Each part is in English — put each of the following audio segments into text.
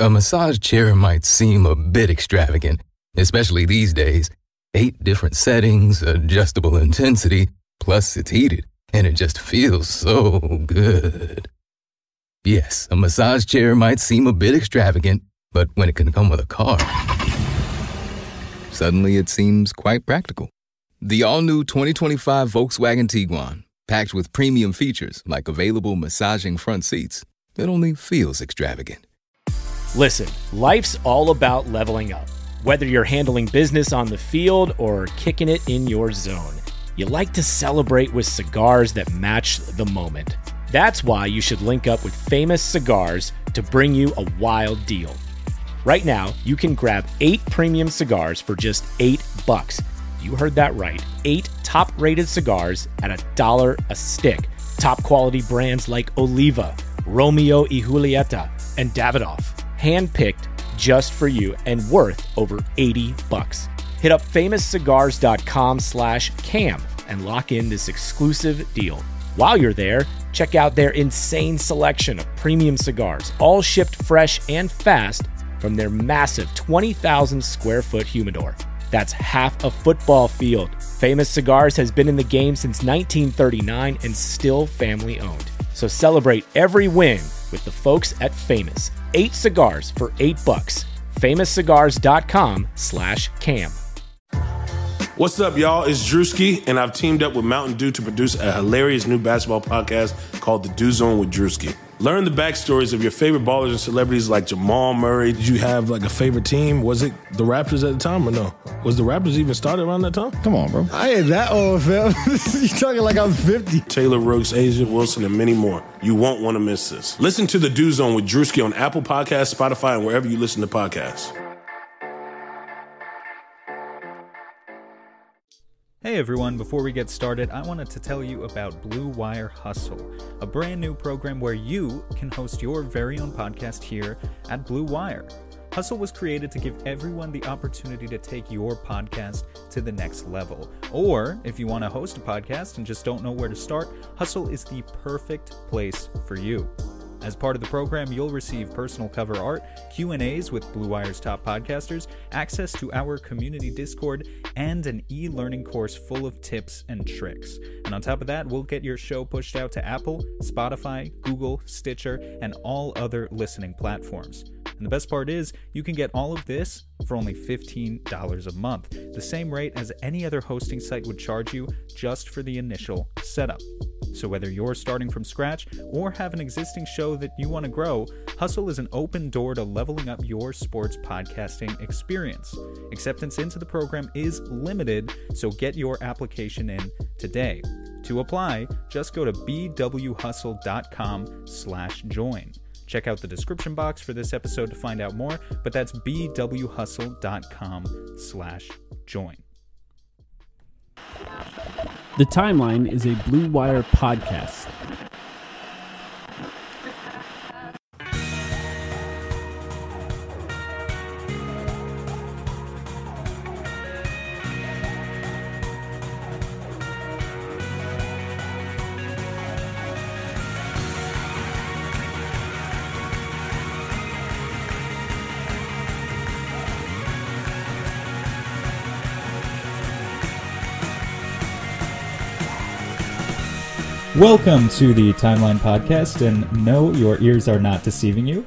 A massage chair might seem a bit extravagant, especially these days. 8 different settings, adjustable intensity, plus it's heated, and it just feels so good. Yes, a massage chair might seem a bit extravagant, but when it can come with a car, suddenly it seems quite practical. The all-new 2025 Volkswagen Tiguan, packed with premium features like available massaging front seats, it only feels extravagant. Listen, life's all about leveling up. Whether you're handling business on the field or kicking it in your zone, you like to celebrate with cigars that match the moment. That's why you should link up with Famous Cigars to bring you a wild deal. Right now, you can grab 8 premium cigars for just $8. You heard that right. 8 top-rated cigars at $1 a stick. Top quality brands like Oliva, Romeo y Julieta, and Davidoff. Hand-picked just for you and worth over $80. Hit up famouscigars.com/cam and lock in this exclusive deal. While you're there, check out their insane selection of premium cigars, all shipped fresh and fast from their massive 20,000 square foot humidor. That's half a football field. Famous Cigars has been in the game since 1939 and still family owned. So celebrate every win with the folks at Famous. 8 cigars for $8. famouscigars.com/cam. What's up, y'all? It's Drewski, and I've teamed up with Mountain Dew to produce a hilarious new basketball podcast called The Dew Zone with Drewski. Learn the backstories of your favorite ballers and celebrities like Jamal Murray. Did you have like a favorite team? Was it the Raptors at the time or no? Was the Raptors even started around that time? Come on, bro. I ain't that old, fam. You talking like I'm 50. Taylor Rooks, Asia Wilson, and many more. You won't want to miss this. Listen to The Dew Zone with Drewski on Apple Podcasts, Spotify, and wherever you listen to podcasts. Hey everyone, before we get started, I wanted to tell you about Blue Wire Hustle, a brand new program where you can host your very own podcast here at Blue Wire. Hustle was created to give everyone the opportunity to take your podcast to the next level. Or if you want to host a podcast and just don't know where to start, Hustle is the perfect place for you. As part of the program, you'll receive personal cover art, Q&As with Blue Wire's top podcasters, access to our community Discord, and an e-learning course full of tips and tricks. And on top of that, we'll get your show pushed out to Apple, Spotify, Google, Stitcher, and all other listening platforms. And the best part is, you can get all of this for only $15 a month, the same rate as any other hosting site would charge you just for the initial setup. So whether you're starting from scratch or have an existing show that you want to grow, Hustle is an open door to leveling up your sports podcasting experience. Acceptance into the program is limited, so get your application in today. To apply, just go to bwhustle.com/join. Check out the description box for this episode to find out more, but that's bwhustle.com/join. The Timeline is a Blue Wire podcast. Welcome to the Timeline Podcast, and no, your ears are not deceiving you.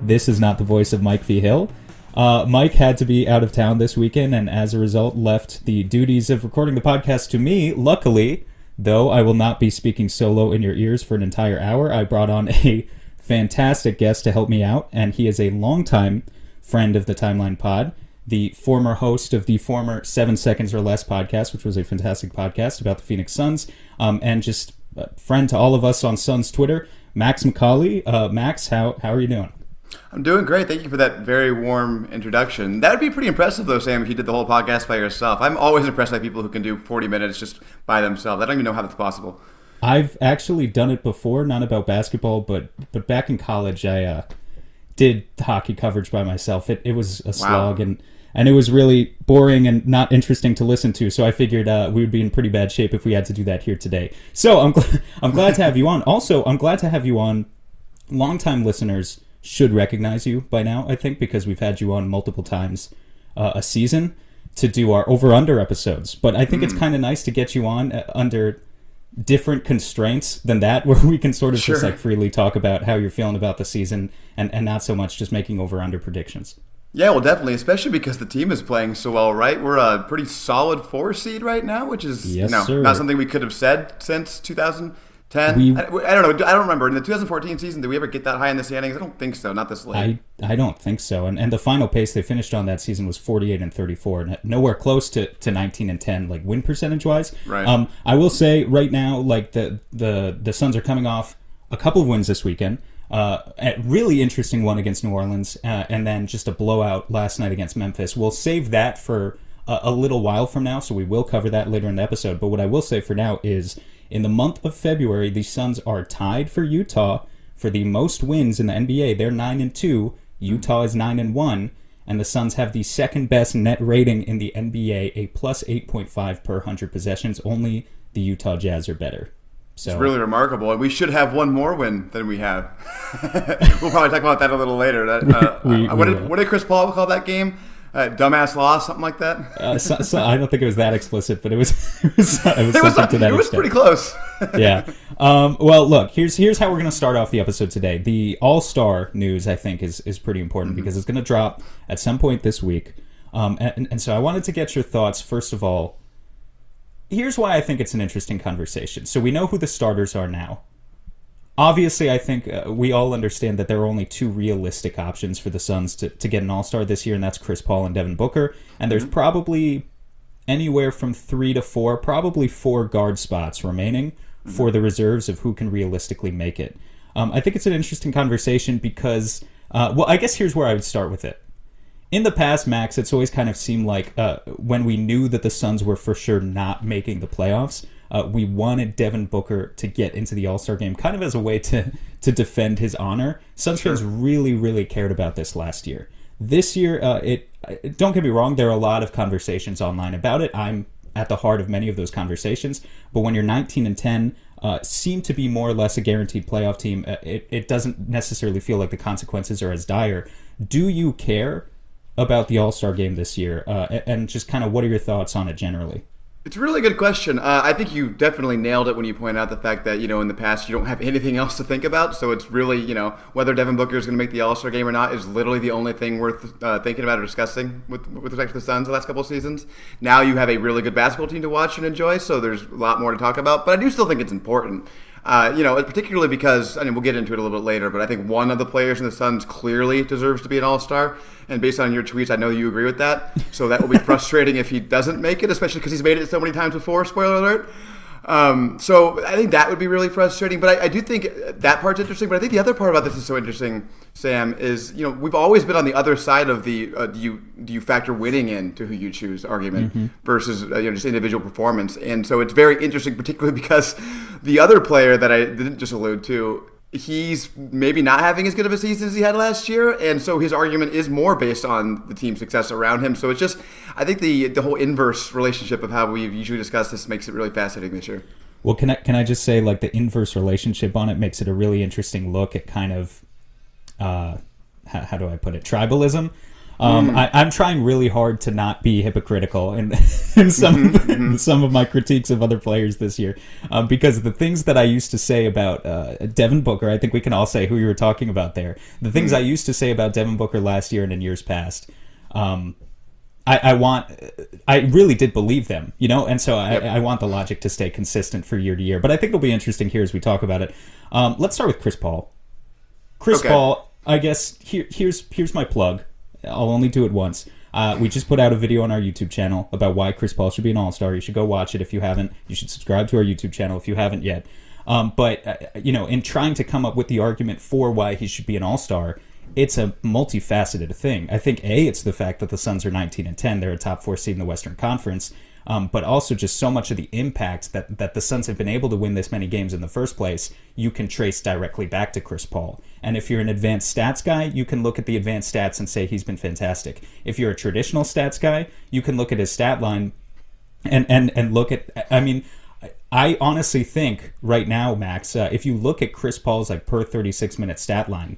This is not the voice of Mike V. Hill. Mike had to be out of town this weekend, and as a result left the duties of recording the podcast to me. Luckily, though, I will not be speaking solo in your ears for an entire hour. I brought on a fantastic guest to help me out, and he is a longtime friend of the Timeline Pod, the former host of the former 7 Seconds or Less podcast, which was a fantastic podcast about the Phoenix Suns, and just a friend to all of us on Suns Twitter, Max McCauley. Max, how are you doing? I'm doing great. Thank you for that very warm introduction. That would be pretty impressive, though, Sam, if you did the whole podcast by yourself. I'm always impressed by people who can do 40 minutes just by themselves. I don't even know how that's possible. I've actually done it before, not about basketball, but back in college, I did hockey coverage by myself. It was a slog, wow. And it was really boring and not interesting to listen to, so I figured we would be in pretty bad shape if we had to do that here today. So I'm glad to have you on. Also, I'm glad to have you on. Longtime listeners should recognize you by now, I think, because we've had you on multiple times a season to do our over-under episodes. But I think it's kind of nice to get you on under different constraints than that, where we can sort of just like freely talk about how you're feeling about the season and not so much just making over-under predictions. Yeah, well, definitely, especially because the team is playing so well, right? We're a pretty solid 4 seed right now, which is not something we could have said since 2010. I don't know. I don't remember. In the 2014 season, did we ever get that high in the standings? I don't think so. Not this late. I don't think so. And the final pace they finished on that season was 48-34, and nowhere close to 19-10, like win percentage wise. Right. I will say right now, like the Suns are coming off a couple of wins this weekend. A really interesting one against New Orleans, and then just a blowout last night against Memphis. We'll save that for a little while from now, so we will cover that later in the episode. But what I will say for now is, in the month of February, the Suns are tied for Utah for the most wins in the NBA. They're 9-2. Utah is 9-1. And the Suns have the second best net rating in the NBA, a plus 8.5 per 100 possessions. Only the Utah Jazz are better. So, it's really remarkable. And we should have one more win than we have. We'll probably talk about that a little later. What did Chris Paul call that game? Dumbass loss, something like that. So I don't think it was that explicit, but it was something to that. It was pretty close. Yeah. Well, look, here's how we're going to start off the episode today. The All-Star news, I think, is pretty important because it's going to drop at some point this week. And so I wanted to get your thoughts. First of all, here's why I think it's an interesting conversation. So we know who the starters are now. Obviously, I think we all understand that there are only 2 realistic options for the Suns to get an All-Star this year, and that's Chris Paul and Devin Booker. And there's probably anywhere from 3 to 4, probably 4 guard spots remaining for the reserves of who can realistically make it. I think it's an interesting conversation because, well, I guess here's where I would start with it. In the past, Max, it's always kind of seemed like when we knew that the Suns were for sure not making the playoffs, we wanted Devin Booker to get into the All-Star game kind of as a way to defend his honor. Suns fans really, really cared about this last year. This year, don't get me wrong, there are a lot of conversations online about it. I'm at the heart of many of those conversations. But when you're 19-10, seem to be more or less a guaranteed playoff team, it doesn't necessarily feel like the consequences are as dire. Do you care about the All-Star game this year? And just kind of what are your thoughts on it generally? It's a really good question. I think you definitely nailed it when you point out the fact that, in the past you don't have anything else to think about. So it's really, whether Devin Booker is going to make the All-Star game or not is literally the only thing worth thinking about or discussing with respect to the Suns the last couple of seasons. Now you have a really good basketball team to watch and enjoy, so there's a lot more to talk about. But I do still think it's important. Particularly because, we'll get into it a little bit later, but I think one of the players in the Suns clearly deserves to be an All-Star. And based on your tweets, I know you agree with that. So that will be frustrating if he doesn't make it, especially because he's made it so many times before, spoiler alert. So I think that would be really frustrating. But I do think that part's interesting. But I think the other part about this is so interesting, Sam, is, we've always been on the other side of the do you factor winning into who you choose argument versus just individual performance. And so it's very interesting, particularly because the other player that I didn't just allude to, he's maybe not having as good of a season as he had last year, and so his argument is more based on the team's success around him. So it's just, I think the whole inverse relationship of how we've usually discussed this makes it really fascinating this year. Well, can I just say, like, the inverse relationship on it makes it a really interesting look at kind of, how do I put it, tribalism. I'm trying really hard to not be hypocritical in some of my critiques of other players this year, because the things that I used to say about Devin Booker, I think we can all say who you were talking about there. The things I used to say about Devin Booker last year and in years past, I really did believe them, and so I want the logic to stay consistent for year to year. But I think it'll be interesting here as we talk about it. Let's start with Chris Paul. Paul, I guess here's my plug. I'll only do it once. We just put out a video on our YouTube channel about why Chris Paul should be an All-Star. You should go watch it if you haven't. You should subscribe to our YouTube channel if you haven't yet. But in trying to come up with the argument for why he should be an All-Star, it's a multifaceted thing. I think, it's the fact that the Suns are 19-10. They're a top 4 seed in the Western Conference. But also just so much of the impact that the Suns have been able to win this many games in the first place, you can trace directly back to Chris Paul. And if you're an advanced stats guy, you can look at the advanced stats and say he's been fantastic. If you're a traditional stats guy, you can look at his stat line and look at, I honestly think right now, Max, if you look at Chris Paul's per 36-minute stat line,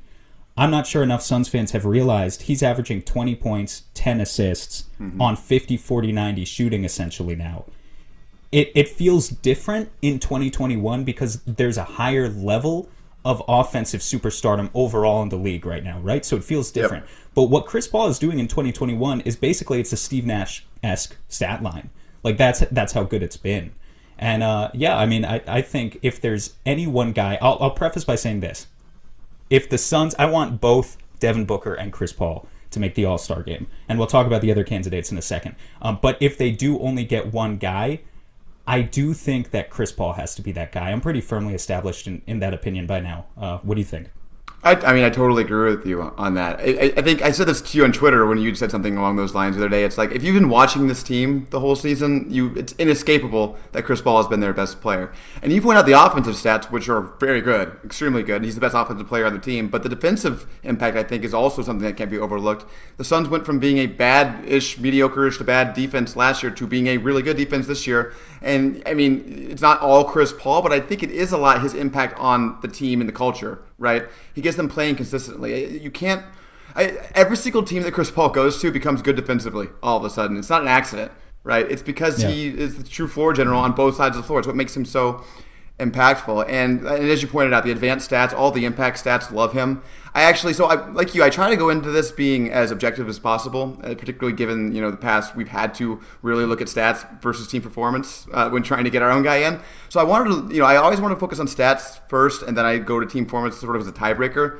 I'm not sure enough Suns fans have realized he's averaging 20 points, 10 assists on 50, 40, 90 shooting essentially now. It feels different in 2021 because there's a higher level of offensive superstardom overall in the league right now, right? So it feels different. Yep. But what Chris Paul is doing in 2021 is basically it's a Steve Nash-esque stat line. Like that's how good it's been. And I think if there's any one guy, I'll preface by saying this. If the Suns, I want both Devin Booker and Chris Paul to make the All-Star game. And we'll talk about the other candidates in a second. But if they do only get one guy, I do think that Chris Paul has to be that guy. I'm pretty firmly established in that opinion by now. What do you think? I totally agree with you on that. I think I said this to you on Twitter when you said something along those lines the other day. It's like, if you've been watching this team the whole season, it's inescapable that Chris Paul has been their best player. And you point out the offensive stats, which are very good, extremely good. He's the best offensive player on the team. But the defensive impact, I think, is also something that can't be overlooked. The Suns went from being a bad-ish, mediocre-ish to bad defense last year to being a really good defense this year. And, I mean, it's not all Chris Paul, but I think it is a lot his impact on the team and the culture, right? He gets them playing consistently. You can't... every single team that Chris Paul goes to becomes good defensively all of a sudden. It's not an accident, right? It's because he is the true floor general on both sides of the floor. It's what makes him so impactful. And as you pointed out, the advanced stats, all the impact stats, love him. I try to go into this being as objective as possible, particularly given the past we've had to really look at stats versus team performance when trying to get our own guy in. So I wanted to, I always want to focus on stats first, and then I go to team performance sort of as a tiebreaker.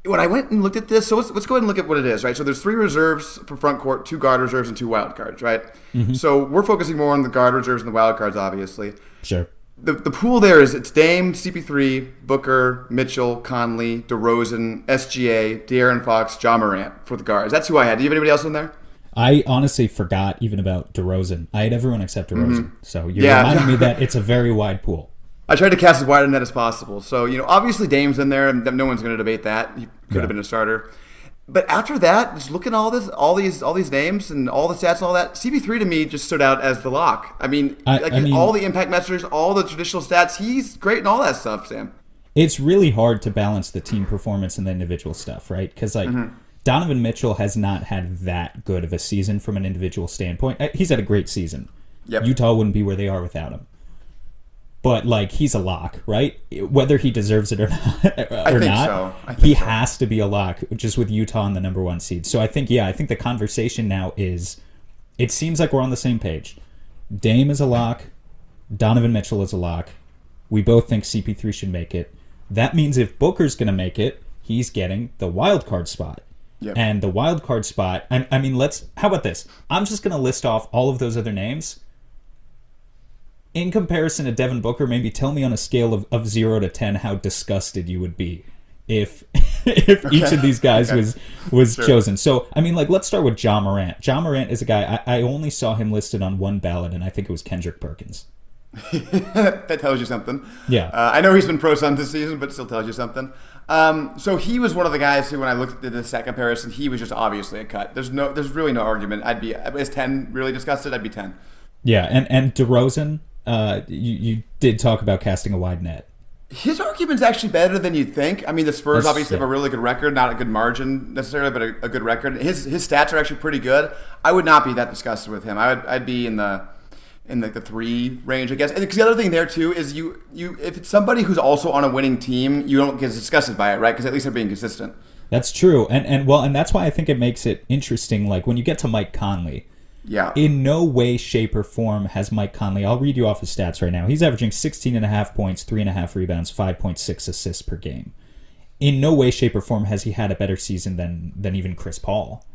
When I went and looked at this, so let's go ahead and look at what it is, right? So there's 3 reserves for front court, 2 guard reserves, and 2 wild cards, right? Mm-hmm. So we're focusing more on the guard reserves and the wild cards, obviously. Sure. The pool there is it's Dame, CP3, Booker, Mitchell, Conley, DeRozan, SGA, De'Aaron Fox, Ja Morant for the guards. That's who I had. Do you have anybody else in there? I honestly forgot even about DeRozan. I had everyone except DeRozan. Mm-hmm. So you're reminding me that it's a very wide pool. I tried to cast as wide a net as possible. So, obviously Dame's in there, and no one's going to debate that. He could have been a starter. But after that, just looking at all these names and all the stats and all that, CP3 to me just stood out as the lock. I mean, all the impact measures, all the traditional stats, he's great and all that stuff, Sam. It's really hard to balance the team performance and the individual stuff, right? Because Donovan Mitchell has not had that good of a season from an individual standpoint. He's had a great season. Yep. Utah wouldn't be where they are without him. But he's a lock, right? Whether he deserves it or not, he has to be a lock, just with Utah on the number 1 seed. So I think the conversation now is, it seems like we're on the same page. Dame is a lock, Donovan Mitchell is a lock. We both think CP3 should make it. That means if Booker's going to make it, he's getting the wild card spot. Yep. And the wild card spot, how about this? I'm just going to list off all of those other names. In comparison to Devin Booker, maybe tell me on a scale of 0 to 10 how disgusted you would be if each of these guys was chosen. So, let's start with Ja Morant. Ja Morant is a guy, I only saw him listed on one ballot, and I think it was Kendrick Perkins. That tells you something. Yeah. I know he's been pro Suns this season, but it still tells you something. So he was one of the guys who, when I looked at the stat comparison, he was just obviously a cut. There's really no argument. Is 10 really disgusted? I'd be 10. Yeah, and DeRozan, you did talk about casting a wide net. His argument's actually better than you'd think. The Spurs obviously have a really good record, not a good margin necessarily, but a good record. His stats are actually pretty good. I would not be that disgusted with him. I'd be in the 3 range, I guess. And because the other thing there too is you if it's somebody who's also on a winning team, you don't get disgusted by it, right? Because at least they're being consistent. That's true, and that's why I think it makes it interesting. Like when you get to Mike Conley. Yeah. In no way, shape, or form has Mike Conley... I'll read you off his stats right now. He's averaging 16.5 points, 3.5 rebounds, 5.6 assists per game. In no way, shape, or form has he had a better season than even Chris Paul.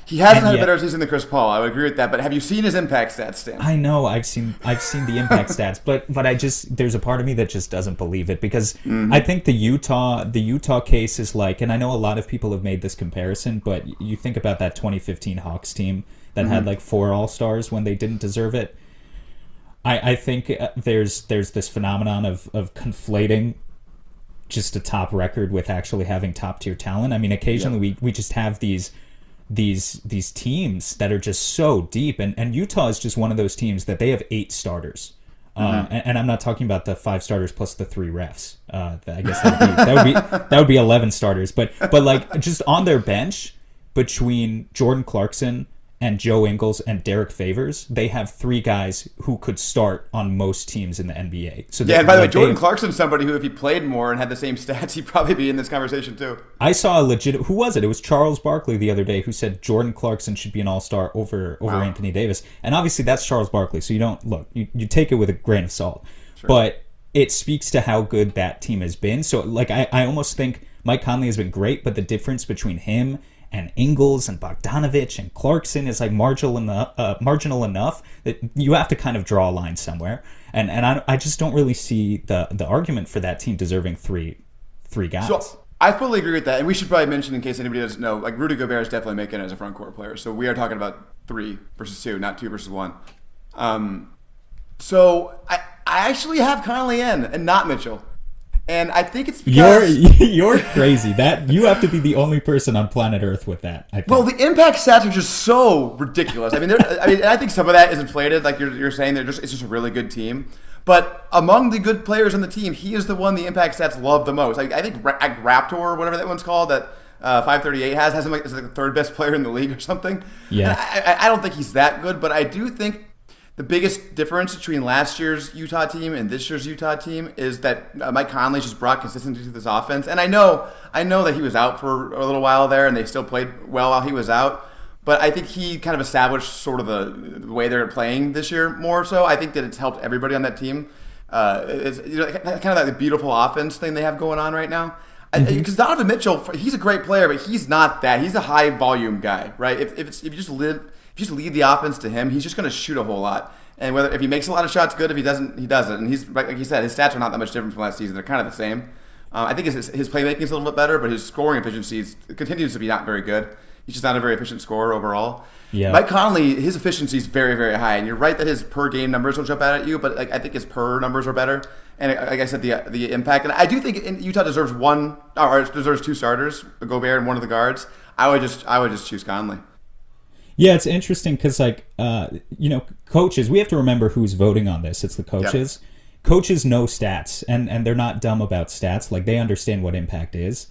He hasn't had a better season than Chris Paul. I would agree with that. But have you seen his impact stats, Stan? I know. I've seen the impact stats, but there's a part of me that just doesn't believe it because I think the Utah case is and I know a lot of people have made this comparison, but you think about that 2015 Hawks team that had 4 All-Stars when they didn't deserve it. I think there's this phenomenon of conflating just a top record with actually having top-tier talent. Occasionally we just have these teams that are just so deep, and Utah is just one of those teams that they have 8 starters And I'm not talking about the 5 starters plus the 3 refs. I guess that would be 11 starters. But like just on their bench between Jordan Clarkson and Joe Ingles and Derek Favors, they have 3 guys who could start on most teams in the NBA. So and by the way, Jordan Clarkson's somebody who, if he played more and had the same stats, he'd probably be in this conversation too. I saw a legit. Who was it? It was Charles Barkley the other day who said Jordan Clarkson should be an all-star over Anthony Davis. And obviously that's Charles Barkley, so you don't look. You take it with a grain of salt. Sure. But it speaks to how good that team has been. So like I almost think Mike Conley has been great, but the difference between him and Ingles and Bogdanovich and Clarkson is like marginal enough that you have to kind of draw a line somewhere. And I just don't really see the argument for that team deserving three guys. So I fully agree with that. And we should probably mention, in case anybody doesn't know, like Rudy Gobert is definitely making it as a front court player. So we are talking about 3 versus 2, not 2 versus 1. So I actually have Conley in and not Mitchell. And I think it's because you're crazy. That you have to be the only person on planet Earth with that. I think. Well, the impact stats are just so ridiculous. I mean, I think some of that is inflated, like you're saying. It's just a really good team. But among the good players on the team, he is the one the impact stats love the most. I think Raptor, or whatever that one's called, that 538 has him like as like the 3rd best player in the league or something. Yeah. I don't think he's that good, but I do think the biggest difference between last year's Utah team and this year's Utah team is that Mike Conley just brought consistency to this offense. And I know that he was out for a little while there, and they still played well while he was out. But I think he kind of established sort of the way they're playing this year more so. I think that it's helped everybody on that team. It's kind of like the beautiful offense thing they have going on right now. Because Donovan Mitchell, he's a great player, but he's not that. He's a high volume guy, right? If you just lead the offense to him, he's just going to shoot a whole lot. And if he makes a lot of shots, good. If he doesn't, he doesn't. And he's like you said, his stats are not that much different from last season. They're kind of the same. I think his playmaking is a little bit better, but his scoring efficiency continues to be not very good. He's just not a very efficient scorer overall. Yeah. Mike Conley, his efficiency is very, very high. And you're right that his per game numbers will jump out at you, but I think his per numbers are better. And like I said, the impact. And I do think Utah deserves 2 starters, Gobert and one of the guards. I would just choose Conley. Yeah, it's interesting because, coaches, we have to remember who's voting on this. It's the coaches. Yeah. Coaches know stats, and they're not dumb about stats. Like, they understand what impact is.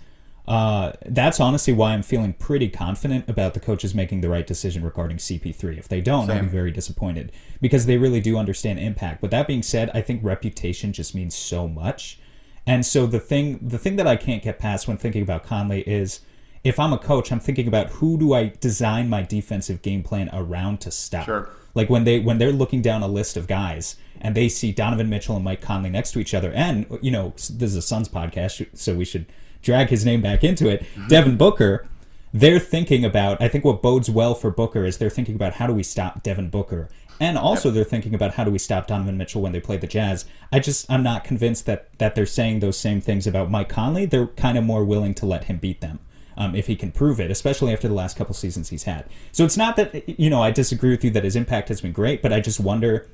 That's honestly why I'm feeling pretty confident about the coaches making the right decision regarding CP3. If they don't, I'll be very disappointed because they really do understand impact. But that being said, I think reputation just means so much. And so the thing that I can't get past when thinking about Conley is, if I'm a coach, I'm thinking about who do I design my defensive game plan around to stop. Sure. Like when they're looking down a list of guys and they see Donovan Mitchell and Mike Conley next to each other, and this is a Suns podcast, so we should drag his name back into it. Devin Booker, they're thinking about, I think what bodes well for Booker is they're thinking about how do we stop Devin Booker. And also they're thinking about how do we stop Donovan Mitchell when they play the Jazz. I'm not convinced that they're saying those same things about Mike Conley. They're kind of more willing to let him beat them. If he can prove it, especially after the last couple seasons he's had. So it's not that, I disagree with you that his impact has been great, but I just wonder,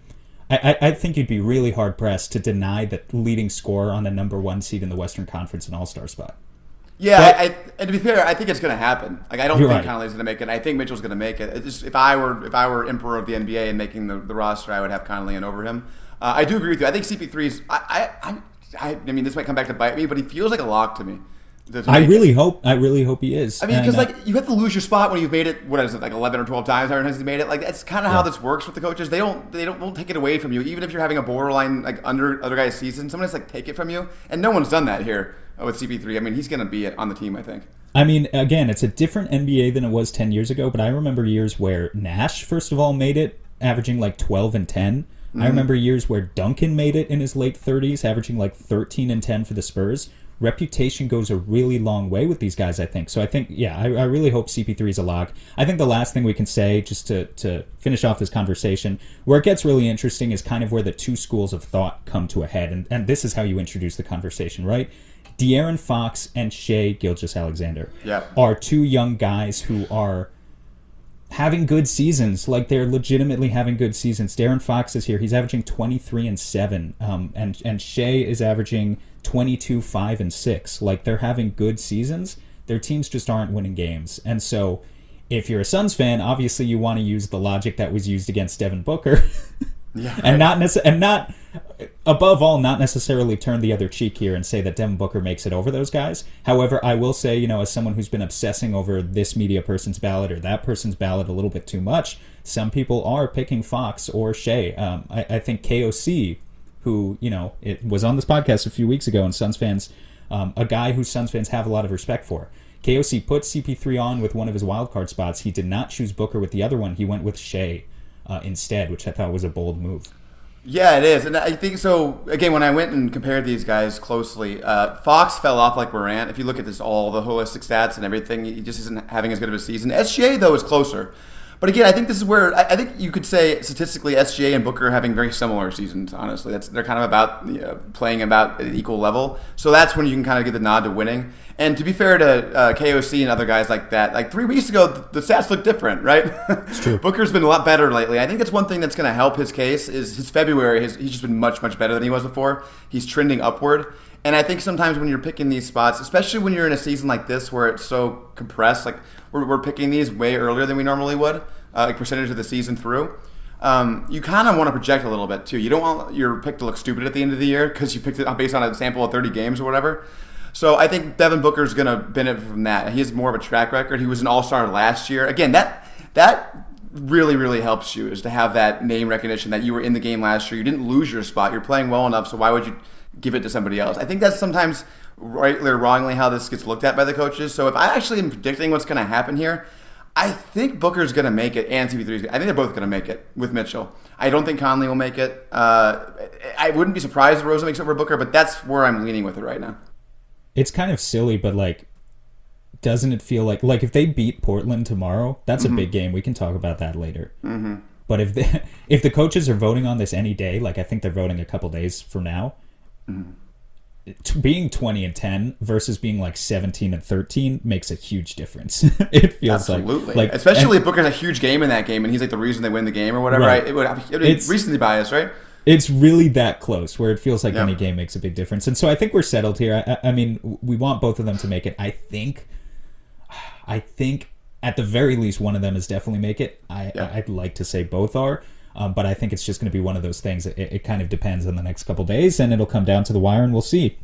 I think you'd be really hard-pressed to deny that leading scorer on the number 1 seed in the Western Conference an all-star spot. Yeah, and to be fair, I think it's going to happen. Like, I don't think Conley's going to make it. I think Mitchell's going to make it. It's just, if I were emperor of the NBA and making the roster, I would have Conley in over him. I do agree with you. I think CP3's, I mean, this might come back to bite me, but he feels like a lock to me. I really hope he is. I mean, because you have to lose your spot when you've made it. What is it, like 11 or 12 times? However times you made it. Like, that's kind of how this works with the coaches. They won't take it away from you, even if you're having a borderline like under other guys' season. Someone has to take it from you, and no one's done that here with CP3. I mean, he's going to be on the team, I think. I mean, again, it's a different NBA than it was 10 years ago. But I remember years where Nash, first of all, made it, averaging like 12 and 10. I remember years where Duncan made it in his late 30s, averaging like 13 and 10 for the Spurs. Reputation goes a really long way with these guys, I think. So I think, I really hope CP3 is a lock. I think the last thing we can say, just to finish off this conversation, where it gets really interesting is kind of where the 2 schools of thought come to a head. And this is how you introduce the conversation, right? De'Aaron Fox and Shai Gilgeous-Alexander are 2 young guys who are having good seasons. Like, they're legitimately having good seasons. De'Aaron Fox is here. He's averaging 23 and 7. And Shai is averaging 22, 5, and 6. Like, they're having good seasons. Their teams just aren't winning games. And so if you're a Suns fan, obviously you want to use the logic that was used against Devin Booker. And not above all, not necessarily turn the other cheek here and say that Devin Booker makes it over those guys. However, I will say, as someone who's been obsessing over this media person's ballot or that person's ballot a little bit too much, some people are picking Fox or Shea. I think KOC, who, it was on this podcast a few weeks ago, and Suns fans, a guy who Suns fans have a lot of respect for. KOC put CP3 on with one of his wildcard spots. He did not choose Booker with the other one. He went with Shea instead, which I thought was a bold move. Yeah, it is. And I think so. Again, when I went and compared these guys closely, Fox fell off like Morant. If you look at this, all the holistic stats and everything, he just isn't having as good of a season. SGA, though, is closer. But again, I think this is where I think you could say statistically SGA and Booker are having very similar seasons, honestly. They're kind of about playing about at an equal level. So that's when you can kind of get the nod to winning. And to be fair to KOC and other guys like that, like 3 weeks ago, the stats look different, right? It's true. Booker's been a lot better lately. I think that's one thing that's going to help his case is his February. He's just been much, much better than he was before. He's trending upward. And I think sometimes when you're picking these spots, especially when you're in a season like this where it's so compressed, like we're picking these way earlier than we normally would, like percentage of the season through, you kind of want to project a little bit too. You don't want your pick to look stupid at the end of the year because you picked it based on a sample of 30 games or whatever. So I think Devin Booker's going to benefit from that. He has more of a track record. He was an all-star last year. Again, that really, really helps you, is to have that name recognition that you were in the game last year. You didn't lose your spot. You're playing well enough, so why would you give it to somebody else? I think that's sometimes rightly or wrongly how this gets looked at by the coaches. So if I actually am predicting what's going to happen here, I think Booker's going to make it and CP3's. I think they're both going to make it with Mitchell. I don't think Conley will make it. I wouldn't be surprised if Rosa makes it over Booker, but that's where I'm leaning with it right now. It's kind of silly, but doesn't it feel like if they beat Portland tomorrow, that's a big game. We can talk about that later. Mm-hmm. But if the coaches are voting on this any day, I think they're voting a couple days from now, being 20-10 versus being 17-13 makes a huge difference. It feels absolutely, especially if Booker's a huge game in that game and he's the reason they win the game or whatever. Right. It would be recency bias, right? It's really that close where it feels like any game makes a big difference. And so I think we're settled here. I mean, we want both of them to make it. I think at the very least one of them is definitely make it. I'd like to say both are. But I think it's just going to be one of those things. It kind of depends on the next couple days, and it'll come down to the wire, and we'll see.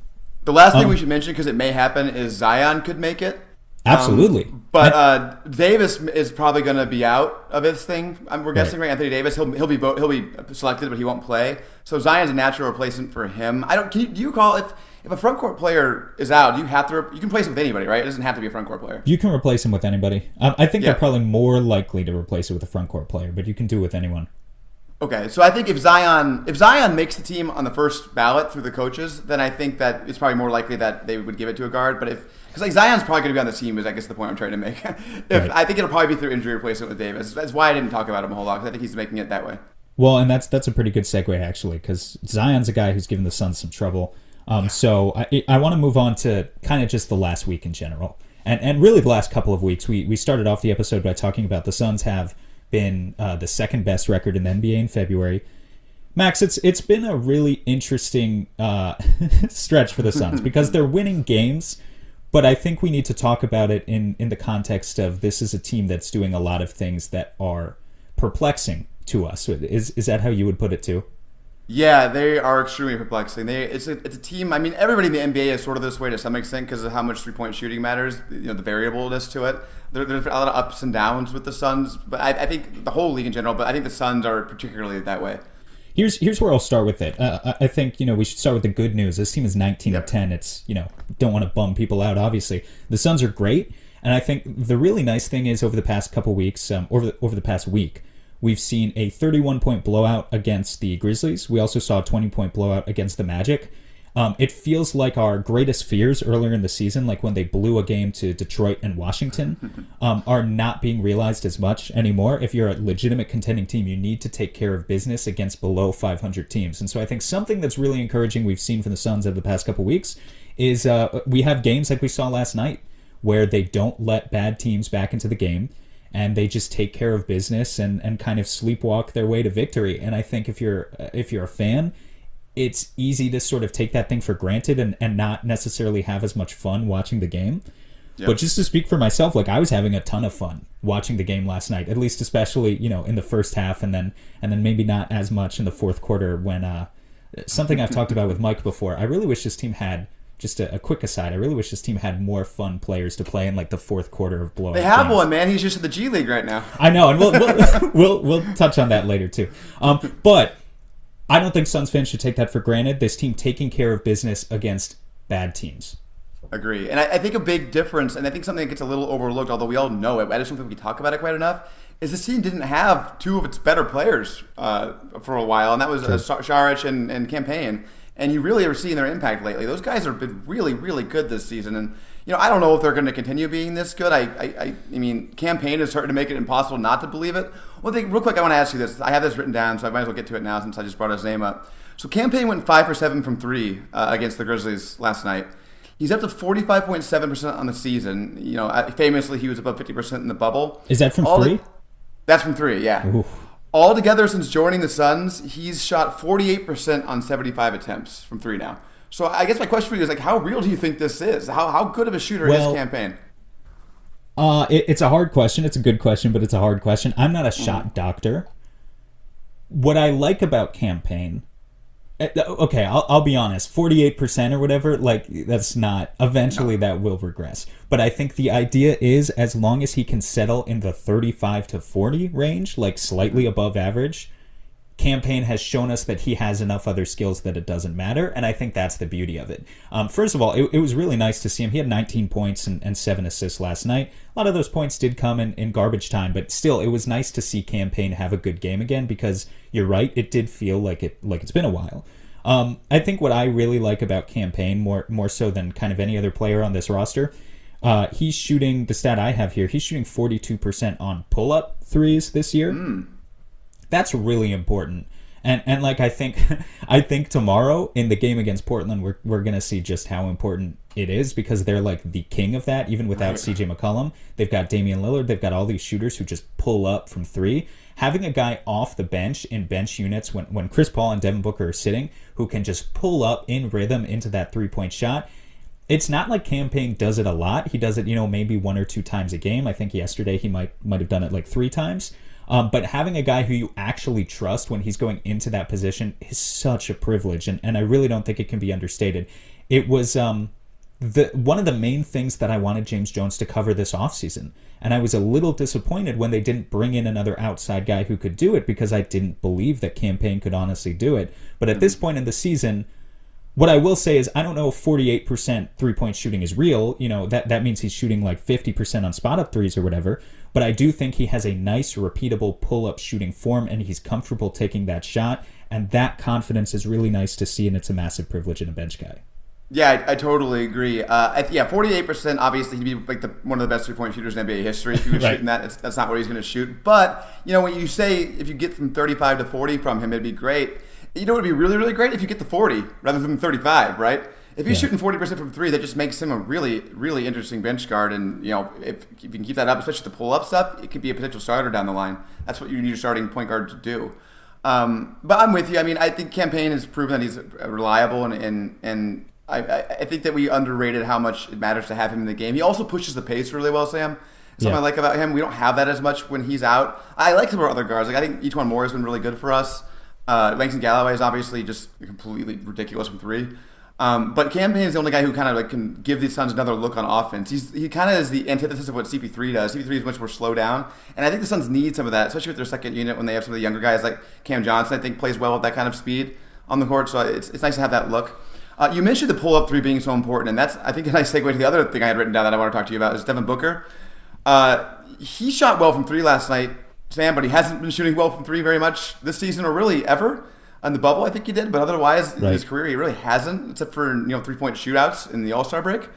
The last thing we should mention, because it may happen, is Zion could make it. Absolutely. But Davis is probably going to be out of his thing. We're guessing, right? Anthony Davis, he'll be selected, but he won't play. So Zion's a natural replacement for him. Do you call if a front court player is out, you can replace him with anybody, right? It doesn't have to be a front court player. You can replace him with anybody. I think they're probably more likely to replace it with a front court player, but you can do it with anyone. Okay, so I think if Zion makes the team on the first ballot through the coaches, then I think that it's probably more likely that they would give it to a guard. But because Zion's probably going to be on the team, is I guess the point I'm trying to make. I think it'll probably be through injury replacement with Davis. That's why I didn't talk about him a whole lot, because I think he's making it that way. Well, and that's a pretty good segue actually, because Zion's a guy who's given the Suns some trouble. So I want to move on to kind of just the last week in general, and really the last couple of weeks. We started off the episode by talking about the Suns have been the second best record in the NBA in February. Max, it's been a really interesting stretch for the Suns because they're winning games, but I think we need to talk about it in the context of this is a team that's doing a lot of things that are perplexing to us. Is that how you would put it too? Yeah, they are extremely perplexing. It's a team. I mean, everybody in the NBA is sort of this way to some extent because of how much three-point shooting matters. The variableness to it. There's a lot of ups and downs with the Suns, but I think the whole league in general. But I think the Suns are particularly that way. Here's where I'll start with it. I think we should start with the good news. This team is 19-10. It's don't want to bum people out. Obviously, the Suns are great, and I think the really nice thing is over the past couple weeks, over the past week, we've seen a 31-point blowout against the Grizzlies. We also saw a 20-point blowout against the Magic. It feels like our greatest fears earlier in the season, like when they blew a game to Detroit and Washington, are not being realized as much anymore. If you're a legitimate contending team, you need to take care of business against below 500 teams. And so I think something that's really encouraging we've seen from the Suns over the past couple weeks is we have games like we saw last night where they don't let bad teams back into the game. And they just take care of business and kind of sleepwalk their way to victory. And I think if you're a fan, it's easy to sort of take that thing for granted and not necessarily have as much fun watching the game. Yep. But just to speak for myself, I was having a ton of fun watching the game last night, at least especially in the first half, and then maybe not as much in the fourth quarter when something I've talked about with Mike before. I really wish this team had, just a quick aside, I really wish this team had more fun players to play in like the fourth quarter of blowout. They have games. one, man. He's just in the G League right now. I know, and we'll touch on that later too. But I don't think Suns fans should take that for granted. This team taking care of business against bad teams. Agree. And I think a big difference, and I think something that gets a little overlooked, although we all know it, but I just don't think we talk about it quite enough, is this team didn't have two of its better players for a while, and that was Šarić and Campaign. And you really are seeing their impact lately. Those guys have been really, really good this season. And, I don't know if they're going to continue being this good. I mean, Campaign is starting to make it impossible not to believe it. One thing, real quick, I want to ask you this. I have this written down, so I might as well get to it now since I just brought his name up. So Campaign went 5 for 7 from 3 against the Grizzlies last night. He's up to 45.7% on the season. Famously, he was above 50% in the bubble. Is that from 3? That's from 3, yeah. Oof. Altogether, since joining the Suns, he's shot 48% on 75 attempts from 3 now. So I guess my question for you is, how real do you think this is? How good of a shooter is Campaign? It's a hard question. It's a good question, but it's a hard question. I'm not a shot doctor. What I like about Campaign... Okay, I'll be honest. 48% or whatever, that's not... Eventually, that will regress. But I think the idea is, as long as he can settle in the 35 to 40 range, slightly above average, Campaign has shown us that he has enough other skills that it doesn't matter, and I think that's the beauty of it. First of all, it was really nice to see him. He had 19 points and 7 assists last night. A lot of those points did come in garbage time, but still, it was nice to see Campaign have a good game again, because you're right, it did feel like it's been a while. I think what I really like about Campaign, more so than kind of any other player on this roster, he's shooting, the stat I have here, he's shooting 42% on pull-up threes this year. That's really important. And I think tomorrow in the game against Portland, we're going to see just how important it is, because they're the king of that, even without CJ McCollum. They've got Damian Lillard. They've got all these shooters who just pull up from 3. Having a guy off the bench in bench units when Chris Paul and Devin Booker are sitting, who can just pull up in rhythm into that 3-point shot. It's not like Campaign does it a lot. He does it, maybe 1 or 2 times a game. I think yesterday he might have done it 3 times. But having a guy who you actually trust when he's going into that position is such a privilege, and I really don't think it can be understated. It was one of the main things that I wanted James Jones to cover this offseason, and I was a little disappointed when they didn't bring in another outside guy who could do it, because I didn't believe that Campaign could honestly do it. But at this point in the season, what I will say is I don't know if 48% 3-point shooting is real. That means he's shooting 50% on spot-up threes or whatever. But I do think he has a nice, repeatable pull-up shooting form, and he's comfortable taking that shot. And that confidence is really nice to see, and it's a massive privilege in a bench guy. Yeah, I totally agree. 48%, obviously, he'd be one of the best 3-point shooters in NBA history if he was shooting that. That's not what he's going to shoot. But, when you say if you get from 35 to 40 from him, it'd be great. It would be really, really great if you get the 40 rather than 35, right? If he's shooting 40% from 3, that just makes him a really, really interesting bench guard. And, if you can keep that up, especially the pull-up stuff, it could be a potential starter down the line. That's what you need your starting point guard to do. But I'm with you. I mean, I think Campaign has proven that he's reliable, and I think that we underrated how much it matters to have him in the game. He also pushes the pace really well, Sam. Something I like about him. We don't have that as much when he's out. I like some of our other guards. I think Etuan Moore has been really good for us. Langston Galloway is obviously just completely ridiculous from 3. But Campaign is the only guy who kind of can give the Suns another look on offense. He kind of is the antithesis of what CP3 does. CP3 is much more slow down, and I think the Suns need some of that, especially with their second unit when they have some of the younger guys like Cam Johnson. I think plays well with that kind of speed on the court, so it's nice to have that look. You mentioned the pull-up 3 being so important, and that's, I think, a nice segue to the other thing I had written down that I want to talk to you about is Devin Booker. He shot well from 3 last night, Sam, but he hasn't been shooting well from 3 very much this season, or really ever. On the bubble, I think he did, but otherwise, in his career, he really hasn't, except for 3-point shootouts in the All-Star break.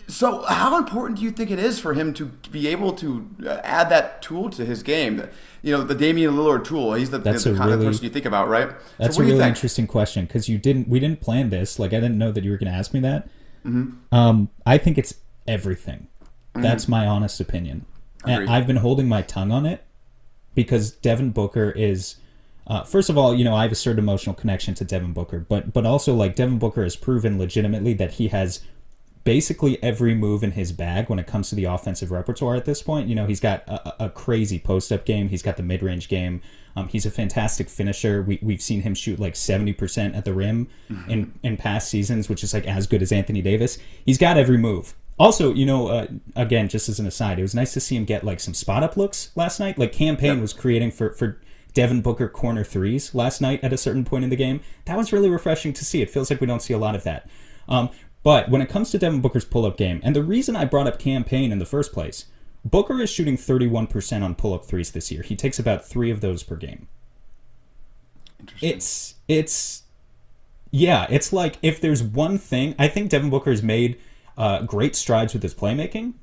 So how important do you think it is for him to be able to add that tool to his game? The Damian Lillard tool. He's the kind of person you think about, right? That's a really interesting question, because we didn't plan this. I didn't know that you were going to ask me that. Mm-hmm. I think it's everything. Mm-hmm. That's my honest opinion. And I've been holding my tongue on it because Devin Booker is... first of all, I have a certain emotional connection to Devin Booker, but also Devin Booker has proven legitimately that he has basically every move in his bag when it comes to the offensive repertoire at this point. You know, he's got a crazy post-up game. He's got the mid-range game. He's a fantastic finisher. We've seen him shoot like 70% at the rim in past seasons, which is like as good as Anthony Davis. He's got every move. Also, you know, again, just as an aside, it was nice to see him get like some spot-up looks last night. Like Cam Payne was creating for Devin Booker corner threes last night at a certain point in the game. That was really refreshing to see. It feels like we don't see a lot of that. But when it comes to Devin Booker's pull-up game, and the reason I brought up Cam Payne in the first place, Booker is shooting 31% on pull-up threes this year. He takes about 3 of those per game. It's like if there's one thing, I think Devin Booker has made great strides with his playmaking.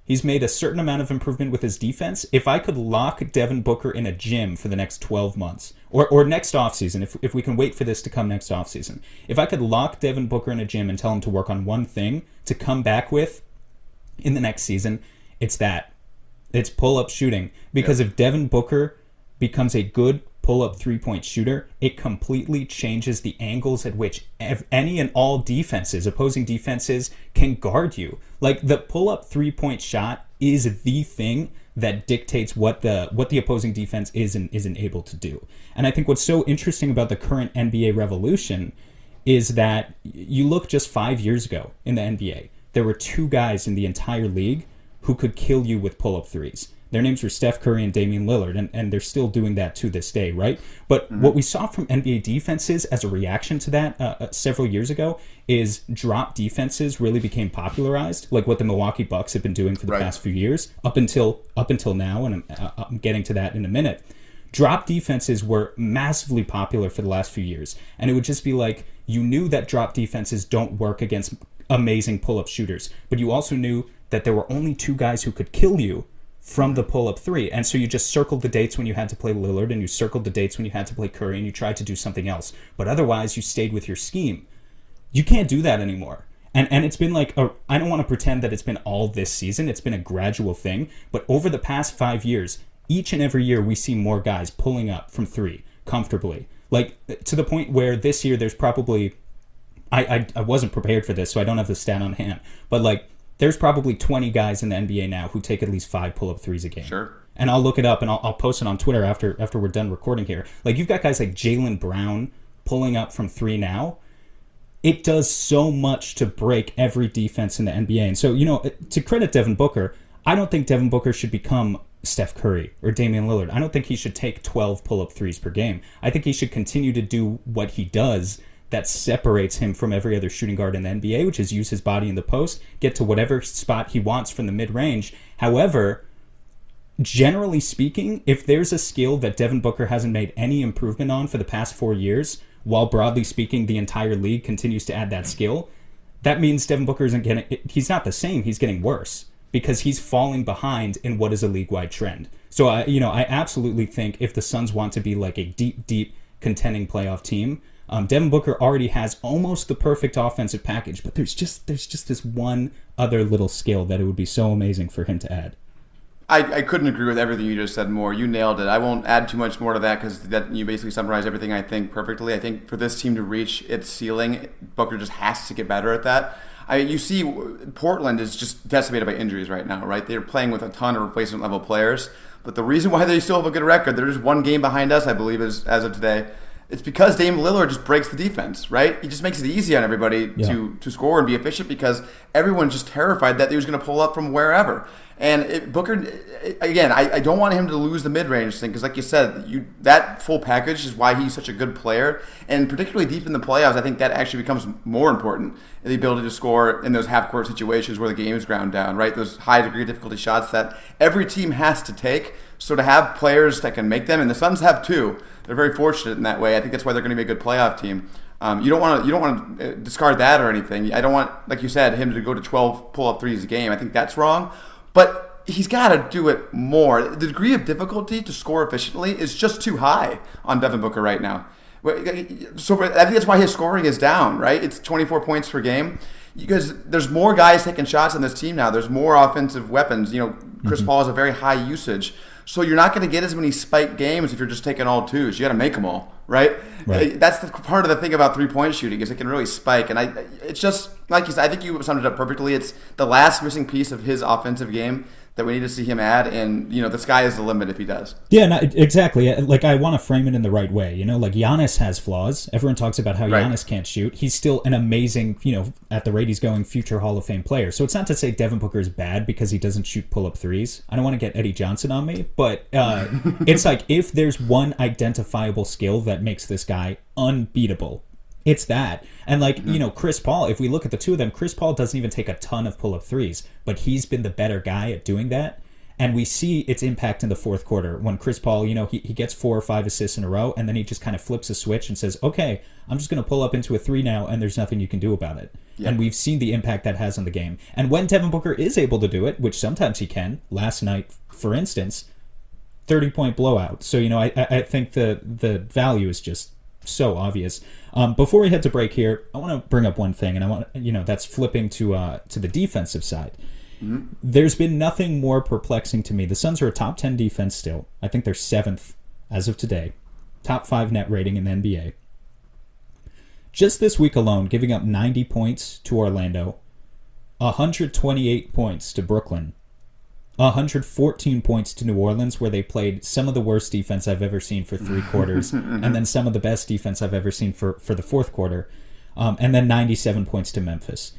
He's made a certain amount of improvement with his defense. If I could lock Devin Booker in a gym for the next 12 months, or next offseason, if we can wait for this to come next offseason, if I could lock Devin Booker in a gym and tell him to work on one thing to come back with in the next season, it's that. It's pull-up shooting. Because if Devin Booker becomes a good pull-up three-point shooter, it completely changes the angles at which any and all defenses, opposing defenses, can guard you. Like, the pull-up three-point shot is the thing that dictates what the opposing defense is and isn't able to do. And I think what's so interesting about the current NBA revolution is that you look just 5 years ago in the NBA, there were 2 guys in the entire league who could kill you with pull-up threes. Their names were Steph Curry and Damian Lillard, and they're still doing that to this day, right? But what we saw from NBA defenses as a reaction to that several years ago is drop defenses really became popularized, like what the Milwaukee Bucks have been doing for the past few years, up until now, and I'm getting to that in a minute. Drop defenses were massively popular for the last few years, and it would just be like, you knew that drop defenses don't work against amazing pull-up shooters, but you also knew that there were only 2 guys who could kill you from the pull-up three. And so you just circled the dates when you had to play Lillard, and you circled the dates when you had to play Curry, and you tried to do something else. But otherwise, you stayed with your scheme. You can't do that anymore. And it's been like, I don't want to pretend that it's been all this season. It's been a gradual thing. But over the past 5 years, each and every year, we see more guys pulling up from 3 comfortably. Like, to the point where this year there's probably... I wasn't prepared for this, so I don't have the stat on hand. But, like, there's probably 20 guys in the NBA now who take at least 5 pull-up threes a game. Sure. And I'll look it up, and I'll post it on Twitter after we're done recording here. Like, you've got guys like Jaylen Brown pulling up from 3 now. It does so much to break every defense in the NBA. And so, you know, to credit Devin Booker, I don't think Devin Booker should become Steph Curry or Damian Lillard. I don't think he should take 12 pull-up threes per game. I think he should continue to do what he does that separates him from every other shooting guard in the NBA, which is use his body in the post, get to whatever spot he wants from the mid-range. However, generally speaking, if there's a skill that Devin Booker hasn't made any improvement on for the past 4 years, while broadly speaking the entire league continues to add that skill, that means Devin Booker isn't getting... He's not the same, he's getting worse, because he's falling behind in what is a league-wide trend. So, I absolutely think if the Suns want to be like a deep, deep contending playoff team, Devin Booker already has almost the perfect offensive package, but there's just this one other little skill that it would be so amazing for him to add. I couldn't agree with everything you just said more. You nailed it. I won't add too much more to that because you basically summarized everything I think perfectly. I think for this team to reach its ceiling, Booker just has to get better at that. You see, Portland is just decimated by injuries right now, right? They're playing with a ton of replacement level players, but the reason why they still have a good record, they're just 1 game behind us, I believe, as of today. It's because Dame Lillard just breaks the defense, right? He just makes it easy on everybody to score and be efficient because everyone's just terrified that he was going to pull up from wherever. And Booker, again, I don't want him to lose the mid-range thing because, like you said, that full package is why he's such a good player. And particularly deep in the playoffs, I think that actually becomes more important, the ability to score in those half-court situations where the game is ground down, right? Those high-degree difficulty shots that every team has to take. So to have players that can make them, and the Suns have 2, they're very fortunate in that way. I think that's why they're going to be a good playoff team. You don't want to discard that or anything. I don't want, like you said, him to go to 12 pull-up threes a game. I think that's wrong. But he's got to do it more. The degree of difficulty to score efficiently is just too high on Devin Booker right now. So I think that's why his scoring is down, right? It's 24 points per game. Because there's more guys taking shots on this team now. There's more offensive weapons. Chris Paul has a very high usage. So you're not going to get as many spike games if you're just taking all twos. You got to make them all, right? That's the part of the thing about 3-point shooting is it can really spike. And it's just, like you said, I think you summed it up perfectly. It's the last missing piece of his offensive game that we need to see him add, and the sky is the limit if he does. Yeah, no, exactly. Like, I want to frame it in the right way. Like Giannis has flaws. Everyone talks about how Giannis can't shoot. He's still an amazing, at the rate he's going, future Hall of Fame player. So it's not to say Devin Booker is bad because he doesn't shoot pull-up threes. I don't want to get Eddie Johnson on me, but it's like if there's one identifiable skill that makes this guy unbeatable, it's that. And Chris Paul, if we look at the two of them, Chris Paul doesn't even take a ton of pull-up threes, but he's been the better guy at doing that. And we see its impact in the fourth quarter when Chris Paul, he gets 4 or 5 assists in a row, and then he just kind of flips a switch and says, okay, I'm just going to pull up into a 3 now, and there's nothing you can do about it. Yeah. And we've seen the impact that has on the game. And when Devin Booker is able to do it, which sometimes he can, last night, for instance, 30-point blowout. So, I think the value is just so obvious. Before we head to break here, I want to bring up one thing, and I want that's flipping to the defensive side. Mm-hmm. There's been nothing more perplexing to me. The Suns are a top 10 defense still. I think they're 7th as of today. Top 5 net rating in the NBA. Just this week alone, giving up 90 points to Orlando, 128 points to Brooklyn, 114 points to New Orleans, where they played some of the worst defense I've ever seen for 3 quarters, and then some of the best defense I've ever seen for the fourth quarter, and then 97 points to Memphis.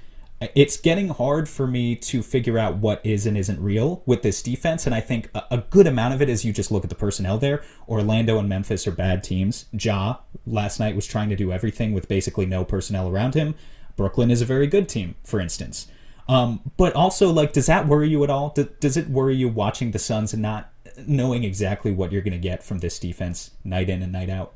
It's getting hard for me to figure out what is and isn't real with this defense, and I think a good amount of it is you just look at the personnel there. Orlando and Memphis are bad teams. Ja, last night, was trying to do everything with basically no personnel around him. Brooklyn is a very good team, for instance. But also, does that worry you at all? Does it worry you watching the Suns and not knowing exactly what you're going to get from this defense night in and night out?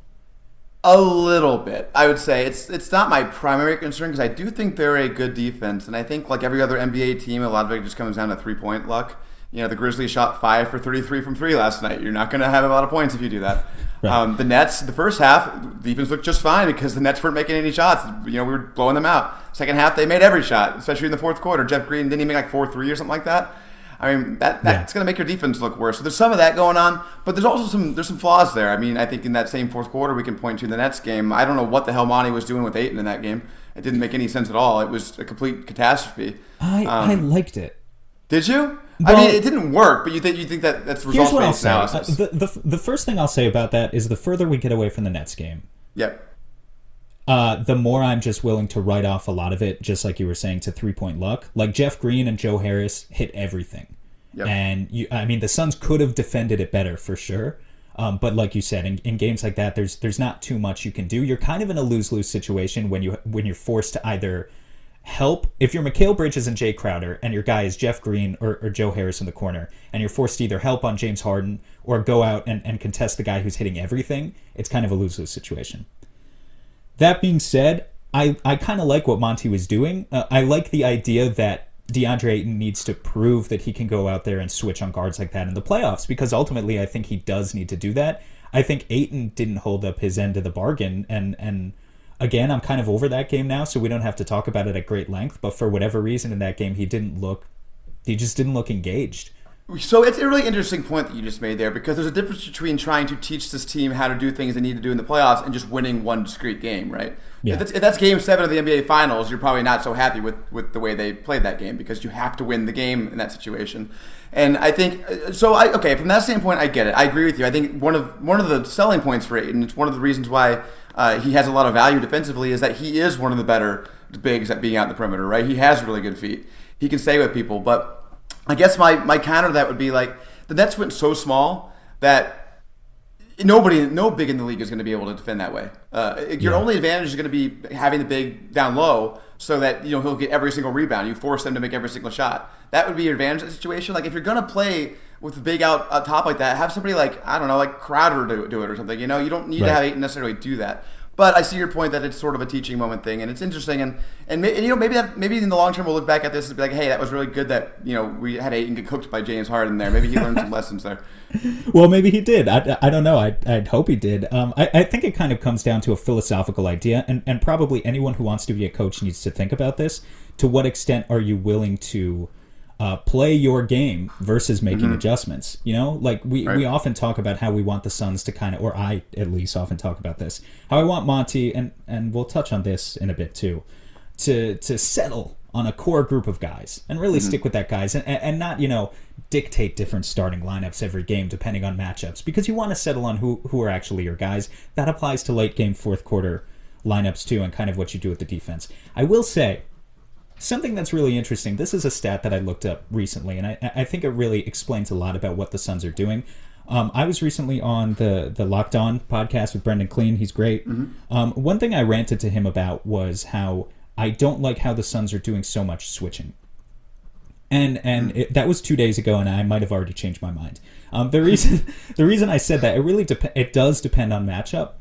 A little bit. I would say it's not my primary concern because I do think they're a good defense. And I think like every other NBA team, a lot of it just comes down to 3-point luck. The Grizzlies shot 5 for 33 from 3 last night. You're not going to have a lot of points if you do that. Right. The Nets, the first half, defense looked just fine because the Nets weren't making any shots. We were blowing them out. Second half, they made every shot, especially in the fourth quarter. Jeff Green didn't he make like 4-3 or something like that? I mean, that's going to make your defense look worse. So there's some of that going on, but there's also some flaws there. I mean, I think in that same fourth quarter, we can point to the Nets game. I don't know what the hell Monty was doing with Ayton in that game. It didn't make any sense at all. It was a complete catastrophe. I liked it. Did you? Well, I mean, it didn't work, but you think that's results-based analysis. The first thing I'll say about that is the further we get away from the Nets game, the more I'm just willing to write off a lot of it, just like you were saying, to 3-point luck. Like Jeff Green and Joe Harris hit everything. Yep. And the Suns could have defended it better for sure. But like you said, in games like that, there's not too much you can do. You're kind of in a lose-lose situation when you're forced to either help. If you're Mikal Bridges and Jay Crowder and your guy is Jeff Green or Joe Harris in the corner, and you're forced to either help on James Harden or go out and contest the guy who's hitting everything, it's kind of a lose-lose situation. That being said, I kind of like what Monty was doing. I like the idea that DeAndre Ayton needs to prove that he can go out there and switch on guards like that in the playoffs, because ultimately I think he does need to do that. I think Ayton didn't hold up his end of the bargain, and again, I'm kind of over that game now, so we don't have to talk about it at great length, but for whatever reason in that game, he just didn't look engaged. So it's a really interesting point that you just made there, because there's a difference between trying to teach this team how to do things they need to do in the playoffs and just winning one discrete game, right? Yeah. If that's Game 7 of the NBA Finals, you're probably not so happy with the way they played that game, because you have to win the game in that situation. And I think, from that standpoint, I get it. I agree with you. I think one of the selling points for Ayton, it's one of the reasons why he has a lot of value defensively, is that he is one of the better bigs at being out in the perimeter, right? He has really good feet. He can stay with people, but I guess my counter to that would be like the Nets went so small that no big in the league is going to be able to defend that way. Your only advantage is going to be having the big down low so that he'll get every single rebound. You force them to make every single shot. That would be your advantage in the situation. Like if you're going to play with the big out top like that, have somebody like Crowder do it or something. You don't need to have Ayton necessarily do that. But I see your point that it's sort of a teaching moment thing, and it's interesting, and maybe in the long term we'll look back at this and be like, hey, that was really good that we had Ayton get cooked by James Harden there. Maybe he learned some lessons there. Well, maybe he did. I don't know. I'd hope he did. I think it kind of comes down to a philosophical idea, and probably anyone who wants to be a coach needs to think about this. To what extent are you willing to play your game versus making adjustments. You know, like we often talk about how we want the Suns to kind of, or I at least often talk about this, how I want Monty, and we'll touch on this in a bit too, to settle on a core group of guys and really stick with that guys and not, you know, dictate different starting lineups every game depending on matchups, because you want to settle on who are actually your guys. That applies to late game fourth quarter lineups too, and kind of what you do with the defense. I will say something that's really interesting. This is a stat that I looked up recently, and I think it really explains a lot about what the Suns are doing. I was recently on the Locked On podcast with Brendan Clean. He's great. One thing I ranted to him about was how I don't like how the Suns are doing so much switching. And that was 2 days ago, and I might have already changed my mind. The reason I said that, it does depend on matchup.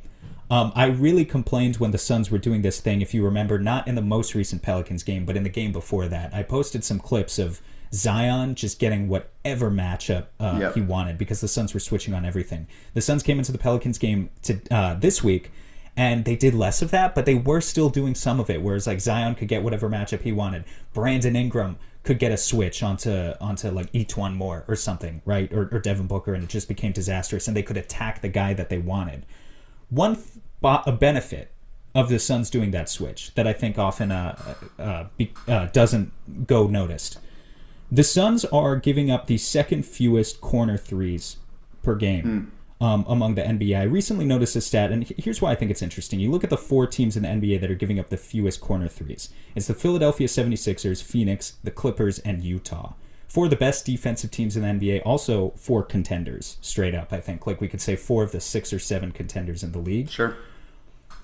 I really complained when the Suns were doing this thing, if you remember, not in the most recent Pelicans game, but in the game before that. I posted some clips of Zion just getting whatever matchup he wanted, because the Suns were switching on everything. The Suns came into the Pelicans game this week, and they did less of that, but they were still doing some of it, whereas like Zion could get whatever matchup he wanted. Brandon Ingram could get a switch onto like Etuan Moore or something, right? Or Devin Booker, and it just became disastrous, and they could attack the guy that they wanted. A benefit of the Suns doing that switch that I think often doesn't go noticed. The Suns are giving up the second fewest corner threes per game among the NBA. I recently noticed a stat, and here's why I think it's interesting. You look at the 4 teams in the NBA that are giving up the fewest corner threes. It's the Philadelphia 76ers, Phoenix, the Clippers, and Utah. 4 of the best defensive teams in the NBA, also 4 contenders, straight up, I think. Like we could say 4 of the 6 or 7 contenders in the league. Sure.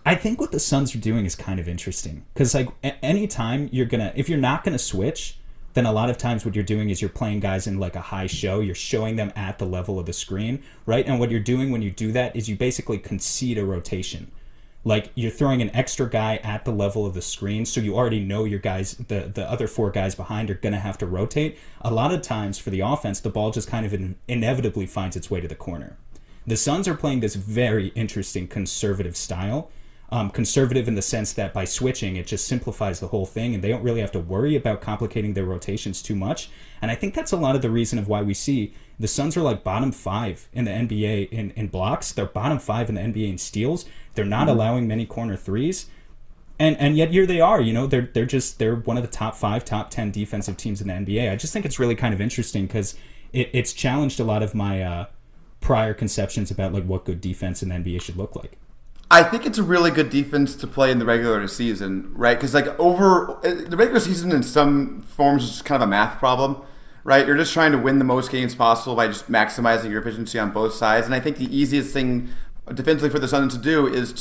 I think what the Suns are doing is kind of interesting. Because like anytime if you're not going to switch, then a lot of times what you're doing is you're playing guys in like a high show. You're showing them at the level of the screen, right? And what you're doing when you do that is you basically concede a rotation. Like you're throwing an extra guy at the level of the screen, so you already know your guys, the other 4 guys behind are going to have to rotate. A lot of times for the offense, the ball just kind of inevitably finds its way to the corner. The Suns are playing this very interesting conservative style. Conservative in the sense that by switching, it just simplifies the whole thing, and they don't really have to worry about complicating their rotations too much. And I think that's a lot of the reason of why we see the Suns are like bottom 5 in the NBA in blocks. They're bottom 5 in the NBA in steals. They're not allowing many corner threes. And yet here they are, you know, they're one of the top 5, top 10 defensive teams in the NBA. I just think it's really kind of interesting because it's challenged a lot of my prior conceptions about like what good defense in the NBA should look like. I think it's a really good defense to play in the regular season, right? Because like the regular season in some forms is just kind of a math problem, right? You're just trying to win the most games possible by just maximizing your efficiency on both sides. And I think the easiest thing defensively for the Suns to do is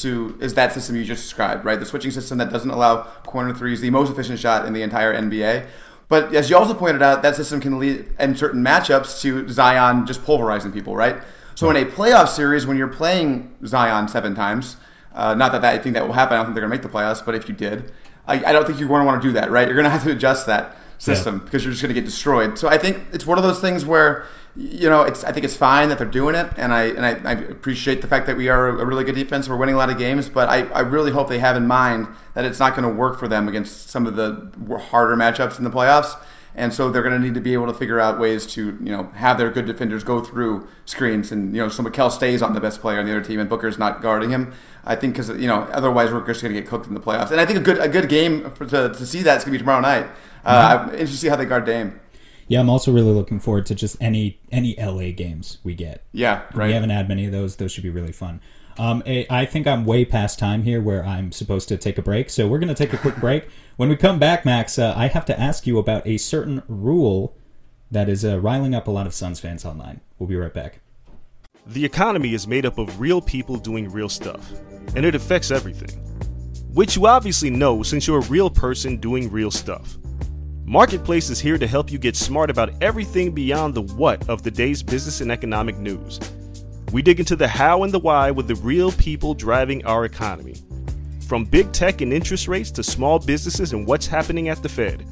that system you just described, right? The switching system that doesn't allow corner threes, the most efficient shot in the entire NBA. But as you also pointed out, that system can lead in certain matchups to Zion just pulverizing people, right? So in a playoff series, when you're playing Zion 7 times, not that I think that will happen. I don't think they're going to make the playoffs, but if you did, I don't think you're going to want to do that, right? You're going to have to adjust that system because you're just going to get destroyed. So I think it's one of those things where, you know, I think it's fine that they're doing it, and I appreciate the fact that we are a really good defense. We're winning a lot of games, but I really hope they have in mind that it's not going to work for them against some of the harder matchups in the playoffs. And so they're going to need to be able to figure out ways to, you know, have their good defenders go through screens, and, you know, so Mikal stays on the best player on the other team and Booker's not guarding him. I think because, you know, otherwise we're just going to get cooked in the playoffs. And I think a good game to see that's going to be tomorrow night. I'm interested to see how they guard Dame. Yeah, I'm also really looking forward to just any LA games we get. Yeah, right. We haven't had many of those. Those should be really fun. I think I'm way past time here where I'm supposed to take a break, so we're going to take a quick break. When we come back, Max, I have to ask you about a certain rule that is riling up a lot of Suns fans online. We'll be right back. The economy is made up of real people doing real stuff, and it affects everything. Which you obviously know since you're a real person doing real stuff. Marketplace is here to help you get smart about everything beyond the what of the day's business and economic news. We dig into the how and the why with the real people driving our economy. From big tech and interest rates to small businesses and what's happening at the Fed,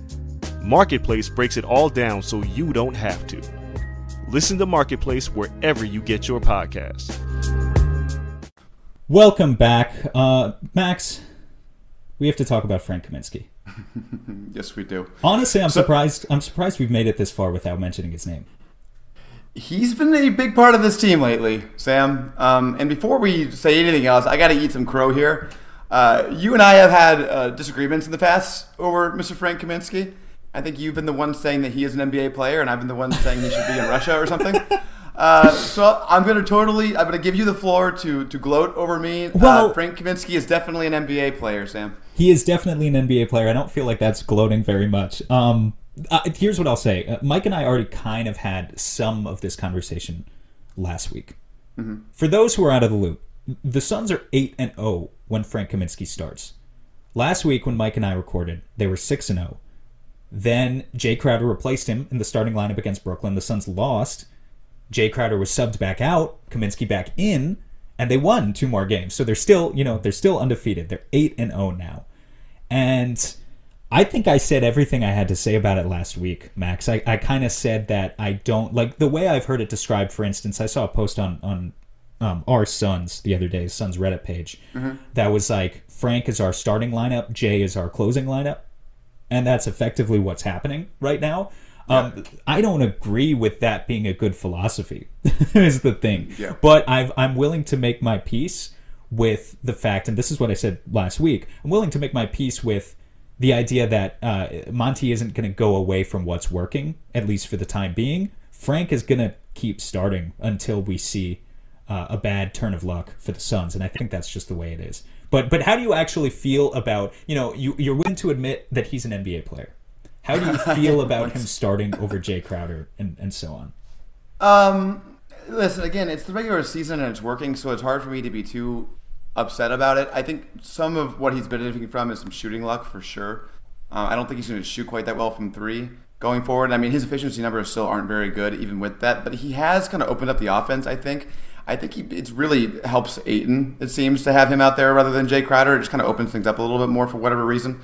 Marketplace breaks it all down so you don't have to. Listen to Marketplace wherever you get your podcasts. Welcome back. Max, we have to talk about Frank Kaminsky. Yes, we do. Honestly, I'm surprised. I'm surprised we've made it this far without mentioning his name. He's been a big part of this team lately, Sam. And before we say anything else, I got to eat some crow here. You and I have had disagreements in the past over Mr. Frank Kaminsky. I think you've been the one saying that he is an NBA player, and I've been the one saying he should be in Russia or something. So I'm going to give you the floor to gloat over me. Well, Frank Kaminsky is definitely an NBA player, Sam. He is definitely an NBA player. I don't feel like that's gloating very much. Here's what I'll say. Mike and I already kind of had some of this conversation last week. Mm-hmm. For those who are out of the loop, the Suns are 8-0 when Frank Kaminsky starts. Last week when Mike and I recorded, they were 6-0. Then Jay Crowder replaced him in the starting lineup against Brooklyn. The Suns lost. Jay Crowder was subbed back out, Kaminsky back in, and they won 2 more games. So they're still undefeated. They're 8-0 now. And I think I said everything I had to say about it last week, Max. I kind of said that I don't like the way I've heard it described. For instance, I saw a post on our Suns the other day, Suns Reddit page, that was like, Frank is our starting lineup, Jay is our closing lineup. And that's effectively what's happening right now. I don't agree with that being a good philosophy, is the thing. Yeah. But I'm willing to make my peace with the fact, and this is what I said last week, I'm willing to make my peace with the idea that Monty isn't going to go away from what's working, at least for the time being. Frank is going to keep starting until we see a bad turn of luck for the Suns, and I think that's just the way it is. But how do you actually feel about, you're willing to admit that he's an NBA player. How do you feel about him starting over Jay Crowder and so on? Listen, again, it's the regular season and it's working, so it's hard for me to be too upset about it. I think some of what he's benefiting from is some shooting luck for sure. I don't think he's going to shoot quite that well from 3 going forward. I mean, his efficiency numbers still aren't very good even with that, but he has kind of opened up the offense, I think. It really helps Ayton, it seems, to have him out there rather than Jay Crowder. It just kind of opens things up a little bit more for whatever reason.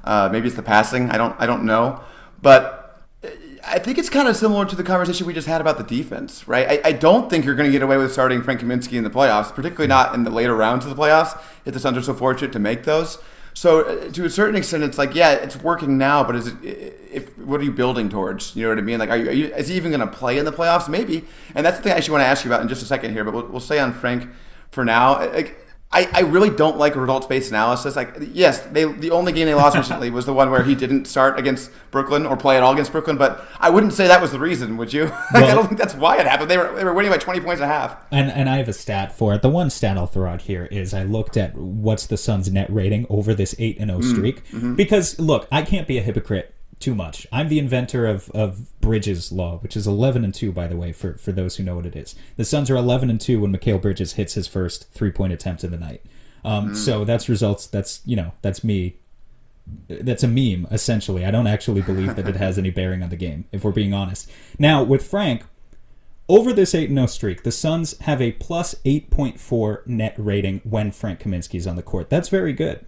Maybe it's the passing. I don't know. But I think it's kind of similar to the conversation we just had about the defense, right? I don't think you're going to get away with starting Frank Kaminsky in the playoffs, particularly not in the later rounds of the playoffs, if the Suns are so fortunate to make those. So to a certain extent, it's like, yeah, it's working now, but what are you building towards? You know what I mean? Like, is he even going to play in the playoffs? Maybe. And that's the thing I actually want to ask you about in just a second here, but we'll stay on Frank for now. I really don't like results-based analysis. Like, yes, the only game they lost recently was the one where he didn't start against Brooklyn or play at all against Brooklyn, but I wouldn't say that was the reason, would you? I don't think that's why it happened. They were winning by 20 points a half. And I have a stat for it. The one stat I'll throw out here is I looked at what's the Suns' net rating over this 8-0 streak. Mm-hmm. Because, look, I can't be a hypocrite too much. I'm the inventor of Bridges' law, which is 11-2, by the way, for those who know what it is. The Suns are 11-2 when Mikal Bridges hits his first 3-point attempt of the night. So that's results. That's me. That's a meme, essentially. I don't actually believe that it has any bearing on the game, if we're being honest. Now, with Frank, over this 8-0 streak, the Suns have a plus 8.4 net rating when Frank Kaminsky is on the court. That's very good.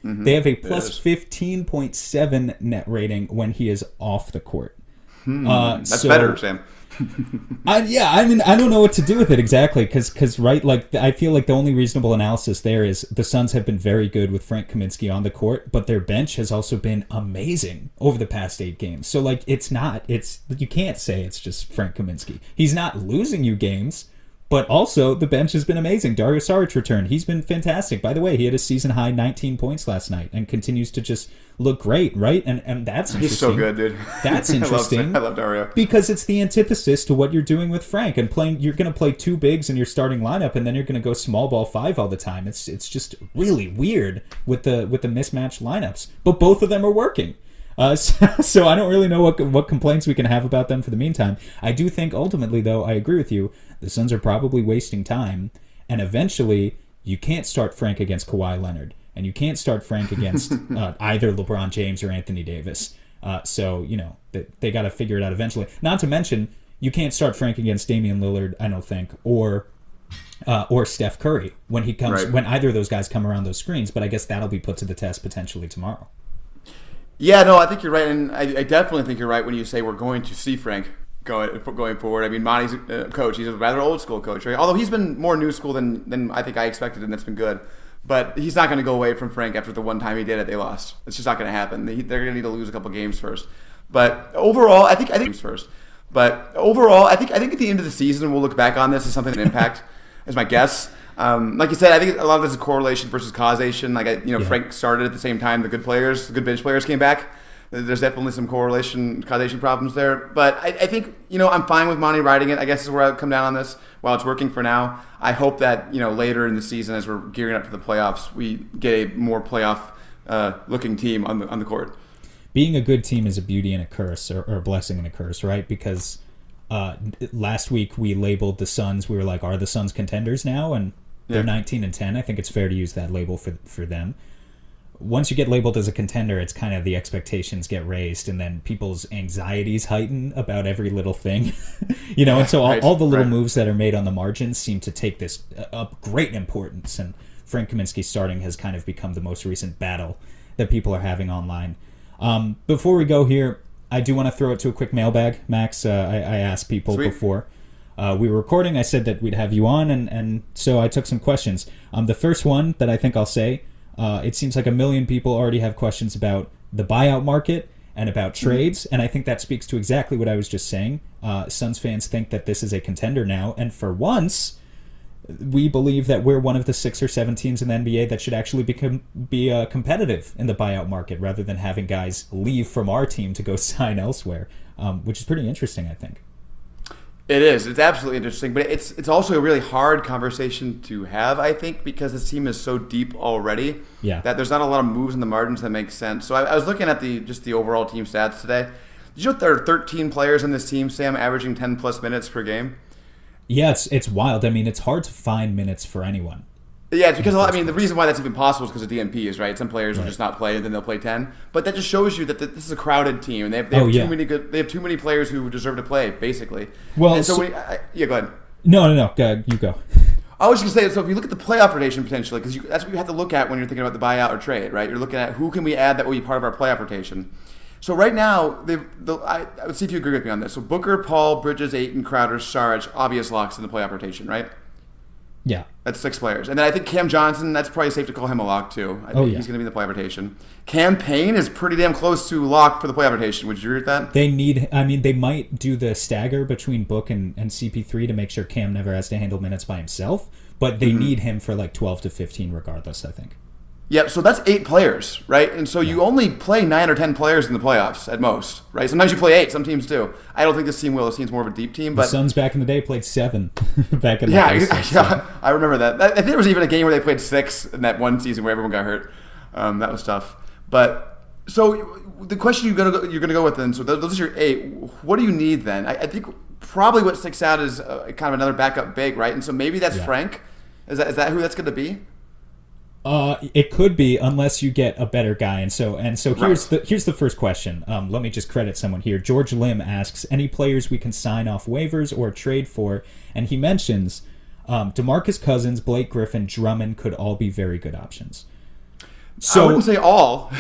Mm-hmm. They have a plus 15.7 net rating when he is off the court. That's better, Sam. I don't know what to do with it exactly, because right, like, I feel like the only reasonable analysis there is the Suns have been very good with Frank Kaminsky on the court, but their bench has also been amazing over the past 8 games. So, like, you can't say it's just Frank Kaminsky. He's not losing you games, but also the bench has been amazing. Dario Saric returned. He's been fantastic. By the way, he had a season-high 19 points last night and continues to just look great, right? And that's interesting. He's so good, dude. That's interesting. I love Dario. Because it's the antithesis to what you're doing with Frank. And you're going to play 2 bigs in your starting lineup, and then you're going to go small ball 5 all the time. It's just really weird with the mismatched lineups. But both of them are working. So I don't really know what complaints we can have about them for the meantime. I do think ultimately, though, I agree with you. The Suns are probably wasting time, and eventually you can't start Frank against Kawhi Leonard, and you can't start Frank against either LeBron James or Anthony Davis. So, they got to figure it out eventually. Not to mention, you can't start Frank against Damian Lillard, I don't think, or Steph Curry when he comes, right, when either of those guys come around those screens. But I guess that'll be put to the test potentially tomorrow. Yeah, no, I think you're right, and I definitely think you're right when you say we're going to see Frank going forward. I mean, Monty's a coach. He's a rather old school coach, right? Although he's been more new school than I think I expected, and that's been good. But he's not going to go away from Frank after the one time he did it. They lost. It's just not going to happen. They're going to need to lose a couple games first. But overall, I think at the end of the season we'll look back on this as something that impact, is my guess. Like you said, I think a lot of this is correlation versus causation. Frank started at the same time the good bench players came back. There's definitely some causation problems there. But I think, I'm fine with Monty riding it. I guess is where I'll come down on this. While it's working for now, I hope that, later in the season as we're gearing up for the playoffs, we get a more playoff looking team on the court. Being a good team is a beauty and a curse, or a blessing and a curse, right? Because last week we labeled the Suns. We were like, are the Suns contenders now? And they're 19-10. I think it's fair to use that label for them. Once you get labeled as a contender, it's kind of the expectations get raised, and then people's anxieties heighten about every little thing. And so all the little moves that are made on the margins seem to take this up great importance. And Frank Kaminsky starting has kind of become the most recent battle that people are having online. Before we go here, I do want to throw it to a quick mailbag, Max. I asked people before we were recording. I said that we'd have you on, and so I took some questions. The first one that I think I'll say, it seems like 1 million people already have questions about the buyout market and about trades, and I think that speaks to exactly what I was just saying. Suns fans think that this is a contender now, and for once, we believe that we're one of the 6 or 7 teams in the NBA that should actually be competitive in the buyout market, rather than having guys leave from our team to go sign elsewhere, which is pretty interesting, I think. It is. It's absolutely interesting, but it's also a really hard conversation to have, I think, because this team is so deep already that there's not a lot of moves in the margins that make sense. So I was looking at the overall team stats today. Did you know there are 13 players in this team, Sam, averaging 10-plus minutes per game? Yeah, it's wild. I mean, it's hard to find minutes for anyone. Yeah, it's because the reason why that's even possible is because of DNPs, right? Some players will just not play, and then they'll play 10. But that just shows you that this is a crowded team, and they have too many players who deserve to play, basically. Well, and so go ahead. No, you go. I was just going to say, so if you look at the playoff rotation potentially, because that's what you have to look at when you're thinking about the buyout or trade, right? You're looking at who can we add that will be part of our playoff rotation. So right now, I would see if you agree with me on this. So Booker, Paul, Bridges, Ayton, Crowder, Sarge, obvious locks in the playoff rotation, right? Yeah. That's 6 players. And then I think Cam Johnson, that's probably safe to call him a lock too. I think he's going to be in the playoff rotation. Cam Payne is pretty damn close to lock for the playoff rotation. Would you agree with that? They might do the stagger between Book and CP3 to make sure Cam never has to handle minutes by himself, but they need him for like 12 to 15 regardless, I think. Yep, so that's 8 players, right? And so you only play 9 or 10 players in the playoffs at most, right? Sometimes you play 8, some teams do. I don't think this team will. This team's more of a deep team. But the Suns back in the day played 7 back in the day. I remember that. I think there was even a game where they played 6 in that one season where everyone got hurt. That was tough. But so the question you're gonna go with then, so those are your 8. What do you need then? I think probably what sticks out is kind of another backup big, right? And so maybe that's Frank. Is that who that's going to be? It could be, unless you get a better guy, and so here's the first question. Let me just credit someone here. George Lim asks, any players we can sign off waivers or trade for, and he mentions DeMarcus Cousins, Blake Griffin, Drummond could all be very good options. So, I wouldn't say all.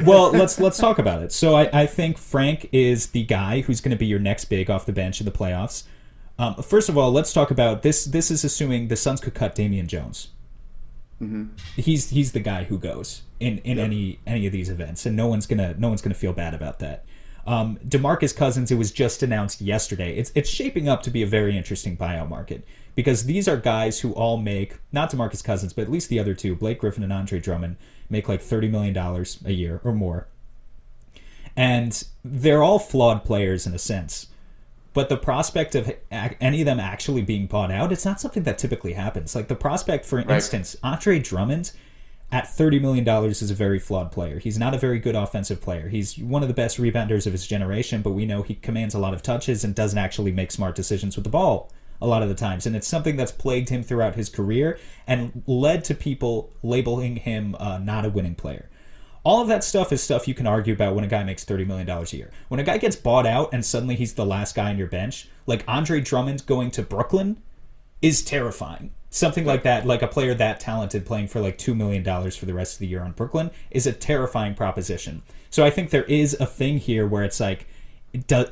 Well, let's talk about it. So I think Frank is the guy who's going to be your next big off the bench in the playoffs. First of all, let's talk about this. This is assuming the Suns could cut Damian Jones. Mm-hmm. He's the guy who goes in any of these events, and no one's gonna feel bad about that. DeMarcus Cousins, it was just announced yesterday. It's shaping up to be a very interesting buyout market, because these are guys who all make, not DeMarcus Cousins, but at least the other two, Blake Griffin and Andre Drummond, make like $30 million a year or more, and they're all flawed players in a sense. But the prospect of any of them actually being bought out, it's not something that typically happens. Like the prospect, for instance, Andre Drummond at $30 million is a very flawed player. He's not a very good offensive player. He's one of the best rebounders of his generation, but we know he commands a lot of touches and doesn't actually make smart decisions with the ball a lot of the times. And it's something that's plagued him throughout his career and led to people labeling him not a winning player. All of that stuff is stuff you can argue about when a guy makes $30 million a year. When a guy gets bought out and suddenly he's the last guy on your bench, like Andre Drummond going to Brooklyn is terrifying. Something like that, like a player that talented playing for like $2 million for the rest of the year on Brooklyn, is a terrifying proposition. So I think there is a thing here where it's like,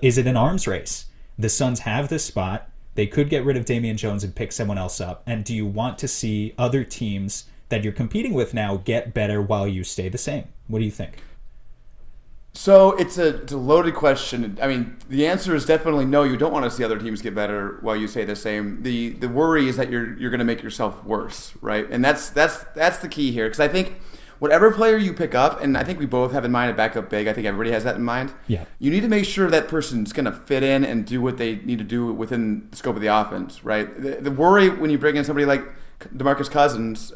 is it an arms race? The Suns have this spot. They could get rid of Damian Jones and pick someone else up. And do you want to see other teams that you're competing with now get better while you stay the same? What do you think? So it's a loaded question. I mean, the answer is definitely no. You don't want to see other teams get better while you stay the same. The worry is that you're going to make yourself worse, right? And that's the key here, because I think whatever player you pick up, and I think we both have in mind a backup big. I think everybody has that in mind. Yeah. You need to make sure that person's going to fit in and do what they need to do within the scope of the offense, right? The worry when you bring in somebody like DeMarcus Cousins,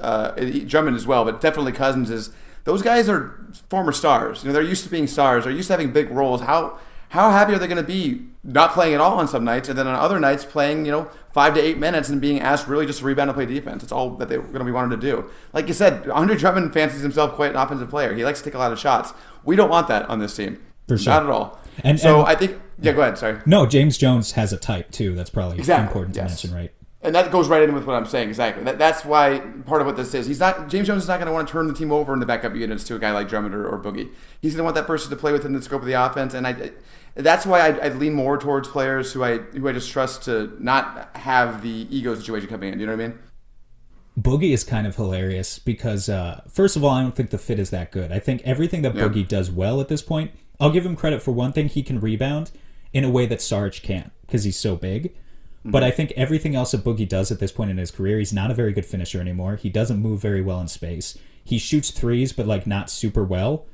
Drummond as well, but definitely Cousins, is those guys are former stars. They're used to being stars. They're used to having big roles. How happy are they going to be not playing at all on some nights, and then on other nights playing 5 to 8 minutes and being asked really just to rebound and play defense? That's all that they're going to be wanting to do. Like you said, Andre Drummond fancies himself quite an offensive player. He likes to take a lot of shots. We don't want that on this team. For sure. Not at all. And I think go ahead. Sorry. No, James Jones has a type too. That's probably important to yes. mention, right? And that goes right in with what I'm saying, exactly. That's why part of what this is. James Jones is not going to want to turn the team over in the backup units to a guy like Drummond or Boogie. He's going to want that person to play within the scope of the offense, and that's why I lean more towards players who I just trust to not have the ego situation coming in. You know what I mean? Boogie is kind of hilarious because, first of all, I don't think the fit is that good. I think everything that Boogie does well at this point, I'll give him credit for one thing. He can rebound in a way that Sarge can't because he's so big. But I think everything else that Boogie does at this point in his career, he's not a very good finisher anymore. He doesn't move very well in space. He shoots threes, but not super well.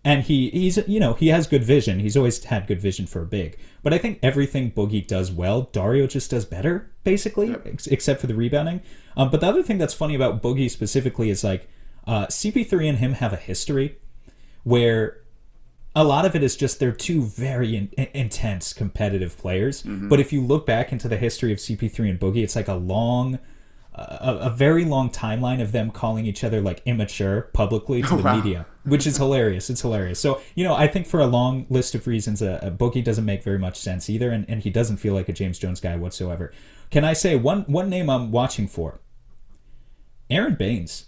And he has good vision. He's always had good vision for a big. But I think everything Boogie does well, Dario just does better, basically, except for the rebounding. But the other thing that's funny about Boogie specifically is CP3 and him have a history where a lot of it is just they're two very intense competitive players. But if you look back into the history of CP3 and Boogie, it's like a very long timeline of them calling each other immature publicly to the media, which is hilarious. It's hilarious. So, I think for a long list of reasons, Boogie doesn't make very much sense either, and he doesn't feel like a James Jones guy whatsoever. Can I say one name I'm watching for? Aaron Baines.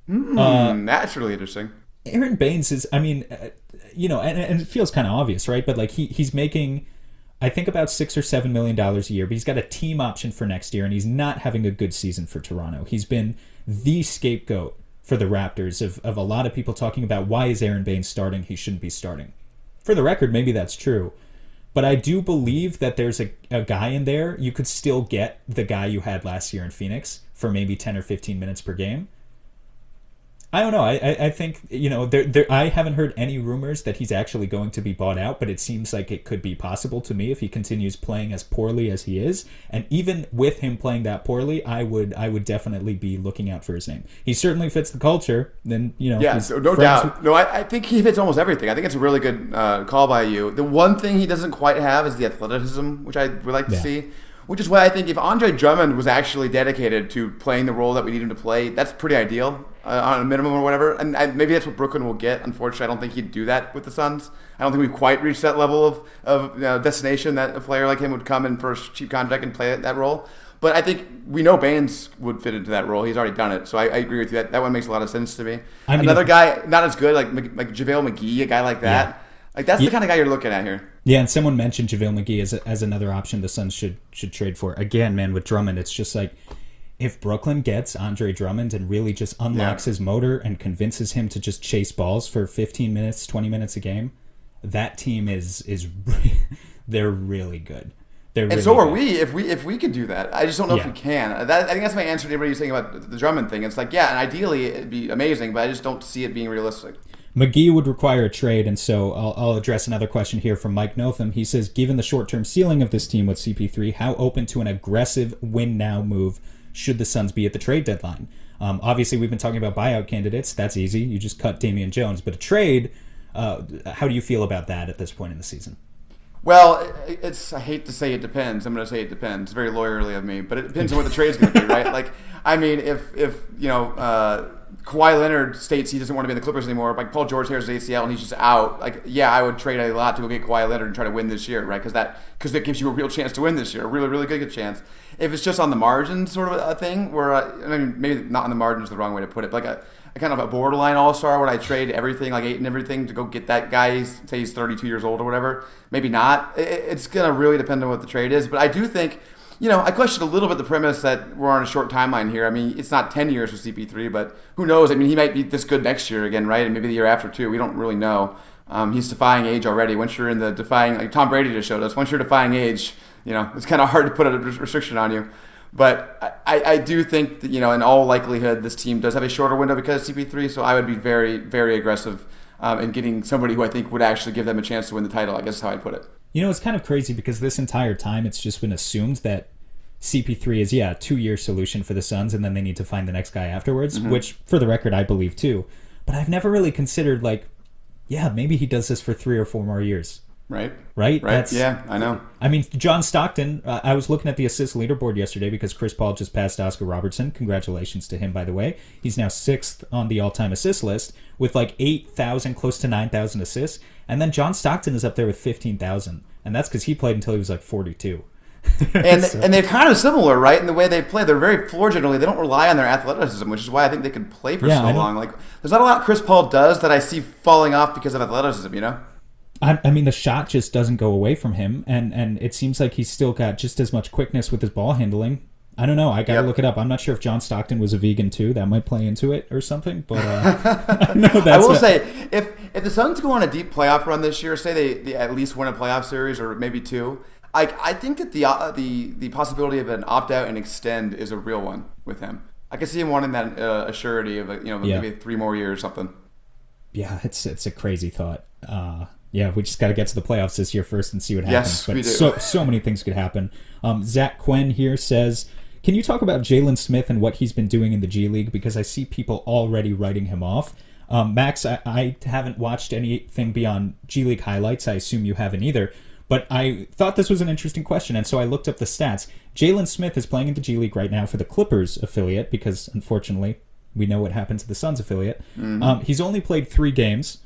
That's really interesting. Aaron Baines is, and it feels kind of obvious, right? But he's making, I think, about $6 or $7 million a year, but he's got a team option for next year, and he's not having a good season for Toronto. He's been the scapegoat for the Raptors of a lot of people talking about why is Aaron Baines starting? He shouldn't be starting. For the record, maybe that's true. But I do believe that there's a guy in there. You could still get the guy you had last year in Phoenix for maybe 10 or 15 minutes per game. I don't know. I think, I haven't heard any rumors that he's actually going to be bought out, but it seems like it could be possible to me if he continues playing as poorly as he is. And even with him playing that poorly, I would definitely be looking out for his name. He certainly fits the culture. Then, Yeah, so no doubt. No, I think he fits almost everything. I think it's a really good call by you. The one thing he doesn't quite have is the athleticism, which I would like to see. Which is why I think if Andre Drummond was actually dedicated to playing the role that we need him to play, that's pretty ideal on a minimum or whatever. And maybe that's what Brooklyn will get. Unfortunately, I don't think he'd do that with the Suns. I don't think we've quite reached that level of destination that a player like him would come in for a cheap contract and play that role. But I think we know Baines would fit into that role. He's already done it. So I agree with you. That one makes a lot of sense to me. Another guy, not as good, like JaVale McGee, a guy like that. Yeah. That's the kind of guy you're looking at here. Yeah, and someone mentioned JaVale McGee as another option the Suns should trade for. Again, man, with Drummond, it's just if Brooklyn gets Andre Drummond and really just unlocks his motor and convinces him to just chase balls for 15 minutes, 20 minutes a game, that team is they're really good. And so are we if we could do that. I just don't know if we can. I think that's my answer to everybody saying about the Drummond thing. It's and ideally it'd be amazing, but I just don't see it being realistic. McGee would require a trade, and so I'll address another question here from Mike Notham. He says, given the short-term ceiling of this team with CP3, how open to an aggressive win-now move should the Suns be at the trade deadline? Obviously, we've been talking about buyout candidates. That's easy. You just cut Damian Jones. But a trade, how do you feel about that at this point in the season? Well, I hate to say it depends. I'm going to say it depends. It's very lawyerly of me, but it depends on what the trade's going to be, right? If Kawhi Leonard states he doesn't want to be in the Clippers anymore, Paul George tears his ACL and he's just out, I would trade a lot to go get Kawhi Leonard and try to win this year, right? Because that gives you a real chance to win this year, a really, really good chance. If it's just on the margins sort of a thing, where, maybe not on the margins is the wrong way to put it, but a kind of a borderline all-star where I trade everything, Ayton and everything, to go get that guy, say he's 32 years old or whatever. Maybe not. It's going to really depend on what the trade is. But I do think I question a little bit the premise that we're on a short timeline here. I mean, it's not 10 years for CP3, but who knows? I mean, he might be this good next year again, right? And maybe the year after too. We don't really know. He's defying age already. Once you're in the defying, like Tom Brady just showed us, once you're defying age, it's kind of hard to put a restriction on you. But I do think that, in all likelihood, this team does have a shorter window because of CP3, so I would be very, very aggressive in getting somebody who I think would actually give them a chance to win the title, I guess is how I'd put it. It's kind of crazy because this entire time it's just been assumed that CP3 is, a 2-year solution for the Suns, and then they need to find the next guy afterwards, which, for the record, I believe too. But I've never really considered, maybe he does this for 3 or 4 more years. Right. Yeah, I know. I mean, John Stockton, I was looking at the assist leaderboard yesterday because Chris Paul just passed Oscar Robertson. Congratulations to him, by the way. He's now 6th on the all-time assist list with 8,000, close to 9,000 assists. And then John Stockton is up there with 15,000. And that's because he played until he was 42. And they're kind of similar, right, in the way they play. They're very floor generally. They don't rely on their athleticism, which is why I think they can play for so long. There's not a lot Chris Paul does that I see falling off because of athleticism, I mean, the shot just doesn't go away from him, and it seems like he's still got just as much quickness with his ball handling. I don't know. I got to look it up. I'm not sure if John Stockton was a vegan, too. That might play into it or something. But I will say, if the Suns go on a deep playoff run this year, say they at least win a playoff series or maybe 2, I think that the possibility of an opt-out and extend is a real one with him. I can see him wanting that assurity of maybe 3 more years or something. Yeah, it's a crazy thought. Yeah, we just got to get to the playoffs this year first and see what happens. Yes, we do. So many things could happen. Zach Quinn here says, can you talk about Jalen Smith and what he's been doing in the G League? Because I see people already writing him off. Max, I haven't watched anything beyond G League highlights. I assume you haven't either. But I thought this was an interesting question, and so I looked up the stats. Jalen Smith is playing in the G League right now for the Clippers affiliate because, unfortunately, we know what happened to the Suns affiliate. Mm-hmm. He's only played 3 games.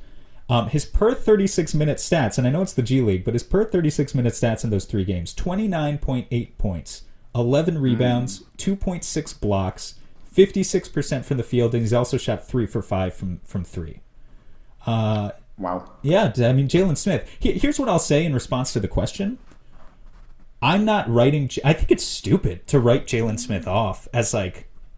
His per 36-minute stats, and I know it's the G League, but his per 36-minute stats in those 3 games, 29.8 points, 11 rebounds, 2.6 blocks, 56% from the field, and he's also shot 3 for 5 from 3. Wow. Yeah, I mean, Jalen Smith. Here's what I'll say in response to the question. I'm not writing... I think it's stupid to write Jalen Smith off as,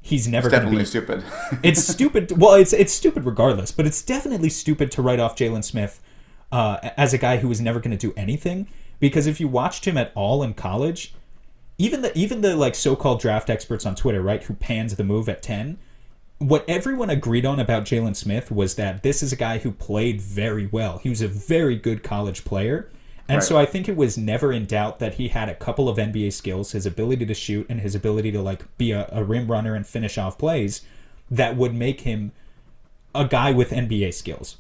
he's never going to be... It's definitely stupid. It's stupid. Well, it's stupid regardless, but it's definitely stupid to write off Jalen Smith as a guy who was never going to do anything, because if you watched him at all in college, even the so-called draft experts on Twitter, right, who pans the move at 10, what everyone agreed on about Jalen Smith was that this is a guy who played very well. He was a very good college player. And so I think it was never in doubt that he had a couple of NBA skills, his ability to shoot and his ability to be a rim runner and finish off plays that would make him a guy with NBA skills.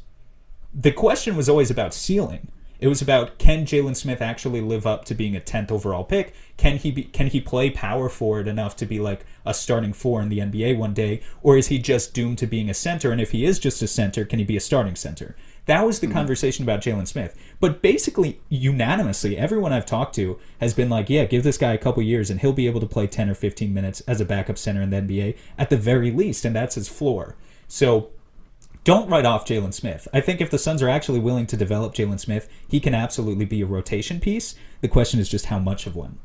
The question was always about ceiling. It was about, can Jalen Smith actually live up to being a 10th overall pick? Can he play power forward enough to be a starting 4 in the NBA one day? Or is he just doomed to being a center? And if he is just a center, can he be a starting center? That was the conversation about Jalen Smith. But basically, unanimously, everyone I've talked to has been give this guy a couple years and he'll be able to play 10 or 15 minutes as a backup center in the NBA at the very least, and that's his floor. So don't write off Jalen Smith. I think if the Suns are actually willing to develop Jalen Smith, he can absolutely be a rotation piece. The question is just how much of one.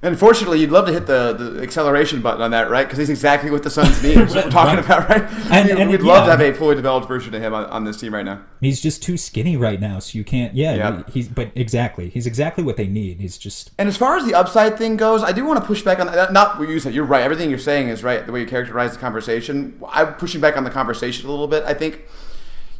Unfortunately, you'd love to hit the acceleration button on that, right? Because he's exactly what the Suns need. That's what we're talking about, right? And we'd love to have a fully developed version of him on this team right now. He's just too skinny right now, so you can't. Yeah, but exactly, he's exactly what they need. He's just. And as far as the upside thing goes, I do want to push back on that. Not what you said. You're right. Everything you're saying is right. The way you characterize the conversation, I'm pushing back on the conversation a little bit. I think.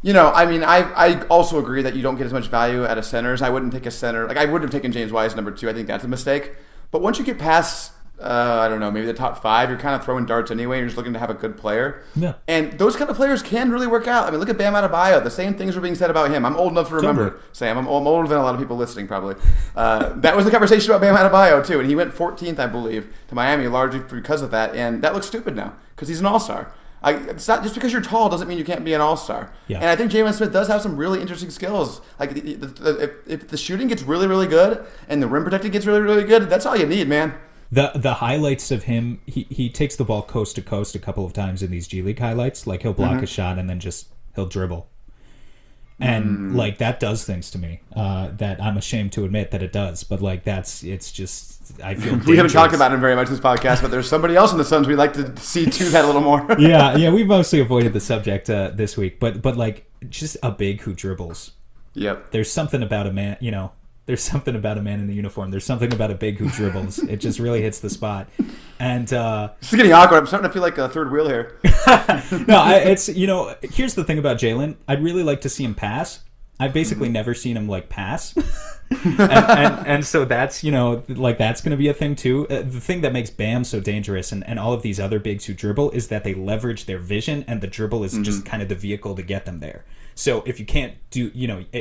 I also agree that you don't get as much value at a center as I wouldn't take a center. I wouldn't have taken James Wise number 2. I think that's a mistake. But once you get past, I don't know, maybe the top 5, you're kind of throwing darts anyway. You're just looking to have a good player. Yeah. And those kind of players can really work out. I mean, look at Bam Adebayo. The same things were being said about him. I'm old enough to remember, Sam. I'm older than a lot of people listening, probably. That was the conversation about Bam Adebayo, too. And he went 14th, I believe, to Miami, largely because of that. And that looks stupid now because he's an all-star. It's not just because you're tall doesn't mean you can't be an all-star. Yeah. And I think Jalen Smith does have some really interesting skills. If the shooting gets really, really good and the rim protecting gets really, really good, that's all you need, man. The highlights of him, he takes the ball coast to coast a couple of times in these G League highlights. He'll block a shot and then he'll dribble. And that does things to me that I'm ashamed to admit that it does. But it's just I feel we haven't talked dangerous. about him very much in this podcast, but there's somebody else in the Suns we'd like to see do that a little more. yeah, we mostly avoided the subject this week, but like just a big who dribbles. Yep. There's something about a man, there's something about a man in the uniform. There's something about a big who dribbles. It just really hits the spot. And it's getting awkward. I'm starting to feel like a third wheel here. No, here's the thing about Jalen. I'd really like to see him pass. I've basically never seen him like pass. and so that's that's going to be a thing too. The thing that makes Bam so dangerous and all of these other bigs who dribble is that they leverage their vision, and the dribble is just kind of the vehicle to get them there. So if you can't do,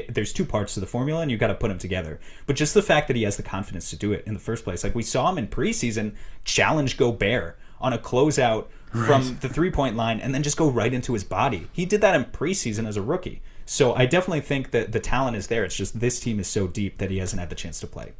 there's two parts to the formula, and you got to put them together. But just the fact that he has the confidence to do it in the first place, like we saw him in preseason challenge Gobert on a closeout from the 3-point line, and then just go right into his body. He did that in preseason as a rookie. So I definitely think that the talent is there. It's just this team is so deep that he hasn't had the chance to play.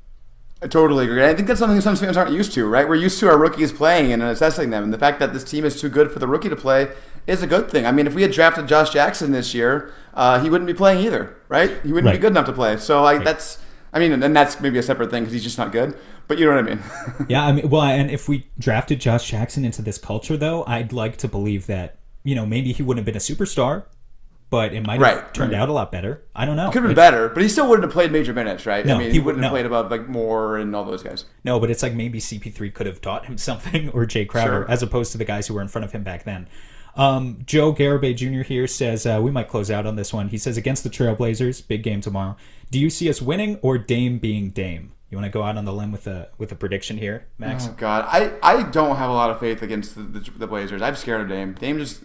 I totally agree. I think that's something some fans aren't used to, right? We're used to our rookies playing and assessing them. And the fact that this team is too good for the rookie to play is a good thing. I mean, if we had drafted Josh Jackson this year, he wouldn't be playing either, right? He wouldn't be good enough to play. So and that's maybe a separate thing because he's just not good. But you know what I mean? Yeah, and if we drafted Josh Jackson into this culture, though, I'd like to believe that, maybe he wouldn't have been a superstar, but it might have turned out a lot better. I don't know. It could have been better, but he still wouldn't have played major minutes, right? No, he wouldn't have played above Moore and all those guys. No, but it's like maybe CP3 could have taught him something, or Jay Crowder, as opposed to the guys who were in front of him back then. Joe Garibay Jr. here says, we might close out on this one. He says, against the Trailblazers, big game tomorrow. Do you see us winning or Dame being Dame? You want to go out on the limb with a prediction here, Max? Oh God, I don't have a lot of faith against the Blazers. I'm scared of Dame. Dame is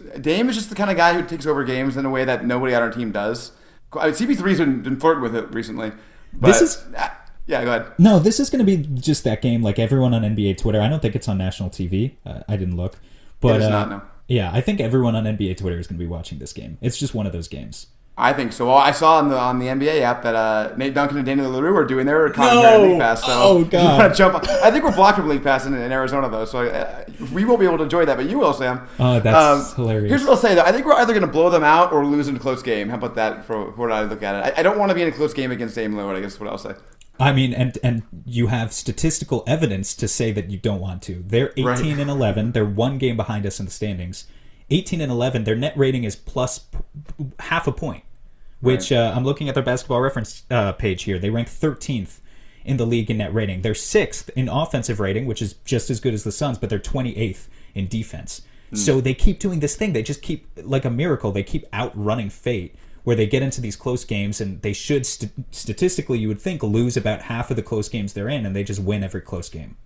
just the kind of guy who takes over games in a way that nobody on our team does. CP3's been flirting with it recently. But, yeah, go ahead. No, this is going to be just that game. Like everyone on NBA Twitter, I don't think it's on national TV. I didn't look, but it's not. No. Yeah, I think everyone on NBA Twitter is going to be watching this game. It's just one of those games. I think so. Well, I saw on the NBA app that Nate Duncan and Daniel LaRue are doing their commentary on League Pass. So oh God! Jump on. I think we're blocked from League Pass in Arizona though, so we won't be able to enjoy that. But you will, Sam. Oh, that's hilarious. Here's what I'll say though: I think we're either going to blow them out or lose in a close game. How about that? For what I look at it, I don't want to be in a close game against Dame Lillard. I guess is what I'll say. I mean, and you have statistical evidence to say that you don't want to. They're 18 and 11. They're one game behind us in the standings. 18 and 11. Their net rating is plus half a point. Which I'm looking at their basketball reference page here. They rank 13th in the league in net rating. They're 6th in offensive rating, which is just as good as the Suns, but they're 28th in defense. So they keep doing this thing. They just keep, like a miracle, they keep outrunning fate, where they get into these close games, and they should, statistically, you would think, lose about half of the close games they're in, and they just win every close game.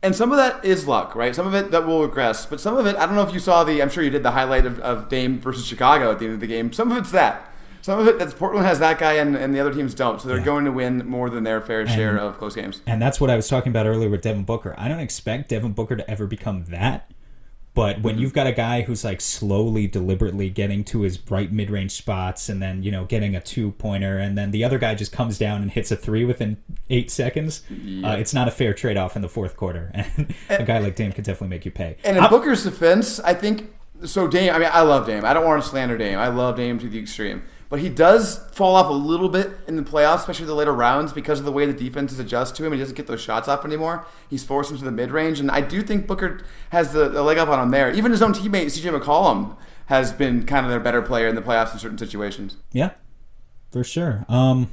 And some of that is luck, right? Some of it that will regress. But some of it, I don't know if you saw I'm sure you did the highlight of Dame versus Chicago at the end of the game. Some of it's that. Some of it, that's Portland has that guy and the other teams don't. So they're going to win more than their fair share of close games. And that's what I was talking about earlier with Devin Booker. I don't expect Devin Booker to ever become that. But when you've got a guy who's like slowly, deliberately getting to his right mid-range spots and then, getting a 2-pointer, and then the other guy just comes down and hits a 3 within 8 seconds, it's not a fair trade-off in the fourth quarter. And a guy like Dame could definitely make you pay. And in Booker's defense, I think, so Dame, I love Dame. I don't want to slander Dame. I love Dame to the extreme. But he does fall off a little bit in the playoffs, especially the later rounds, because of the way the defenses adjust to him. He doesn't get those shots off anymore. He's forced into the mid-range, and I do think Booker has the leg up on him there. Even his own teammate, C.J. McCollum, has been kind of their better player in the playoffs in certain situations. Yeah, for sure. All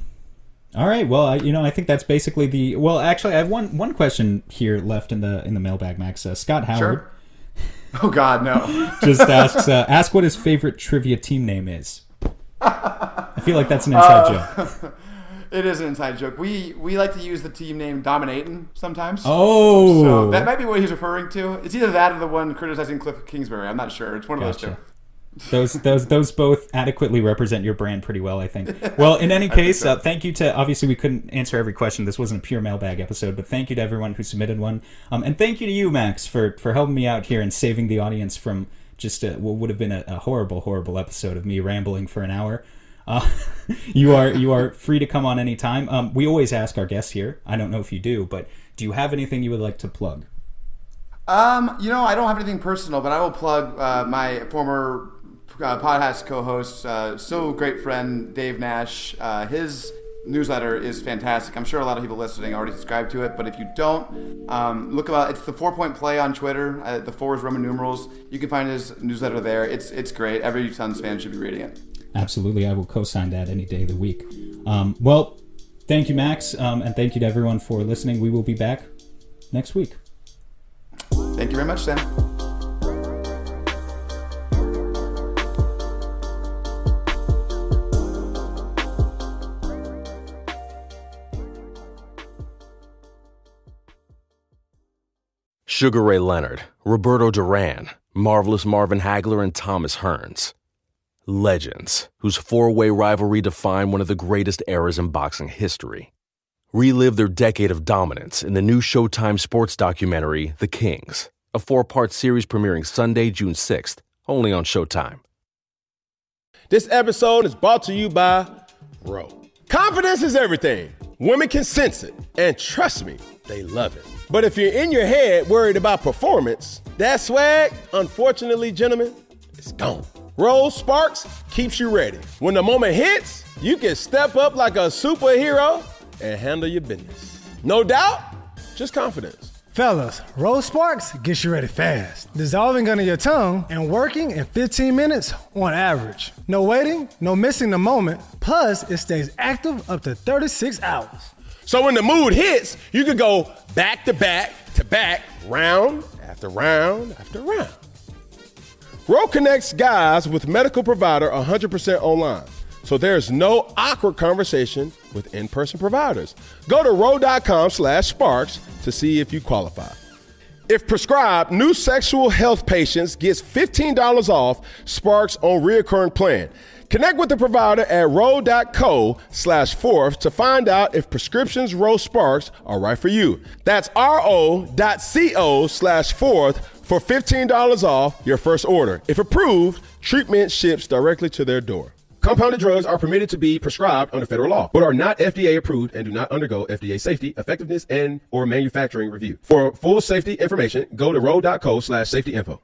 right, well, I think that's basically the... Well, actually, I have one question here left in the mailbag, Max. Scott Howard. Sure. Oh, God, no. Just asks, ask what his favorite trivia team name is. I feel like that's an inside joke. It is an inside joke. We like to use the team name Dominatin' sometimes. Oh. So that might be what he's referring to. It's either that or the one criticizing Cliff Kingsbury. I'm not sure. It's one of those two. Those both adequately represent your brand pretty well, I think. Well, in any case, thank you to, obviously we couldn't answer every question. This wasn't a pure mailbag episode, but thank you to everyone who submitted one. And thank you to you, Max, for helping me out here and saving the audience from just what would have been a horrible, horrible episode of me rambling for an hour. You are free to come on anytime. We always ask our guests here. I don't know if you do, but do you have anything you would like to plug? I don't have anything personal, but I will plug my former podcast co-host, so great friend Dave Nash. His newsletter is fantastic. I'm sure a lot of people listening already subscribe to it, but if you don't, look about it's the 4 Point Play on Twitter. The 4 is Roman numerals. You can find his newsletter there. It's great. Every Suns fan should be reading it. Absolutely, I will co-sign that any day of the week. Well, thank you, Max, and thank you to everyone for listening. We will be back next week. Thank you very much, Sam. Sugar Ray Leonard, Roberto Duran, Marvelous Marvin Hagler, and Thomas Hearns. Legends, whose four-way rivalry defined one of the greatest eras in boxing history. Relive their decade of dominance in the new Showtime sports documentary, The Kings, a 4-part series premiering Sunday, June 6th, only on Showtime. This episode is brought to you by Ro. Confidence is everything. Women can sense it, and trust me, they love it. But if you're in your head worried about performance, that swag, unfortunately, gentlemen, it's gone. Ro Sparks keeps you ready. When the moment hits, you can step up like a superhero and handle your business. No doubt, just confidence. Fellas, Ro Sparks gets you ready fast, dissolving under your tongue and working in 15 minutes on average. No waiting, no missing the moment, plus it stays active up to 36 hours. So when the mood hits, you can go back to back to back, round after round after round. Ro connects guys with medical provider 100% online, so there's no awkward conversation with in-person providers. Go to ro.com/sparks to see if you qualify. If prescribed, new sexual health patients gets $15 off Sparks on reoccurring plan. Connect with the provider at ro.co/fourth to find out if prescriptions Ro Sparks are right for you. That's ro.co/fourth for $15 off your first order. If approved, treatment ships directly to their door. Compounded drugs are permitted to be prescribed under federal law, but are not FDA approved and do not undergo FDA safety, effectiveness, and or manufacturing review. For full safety information, go to ro.co/safety info.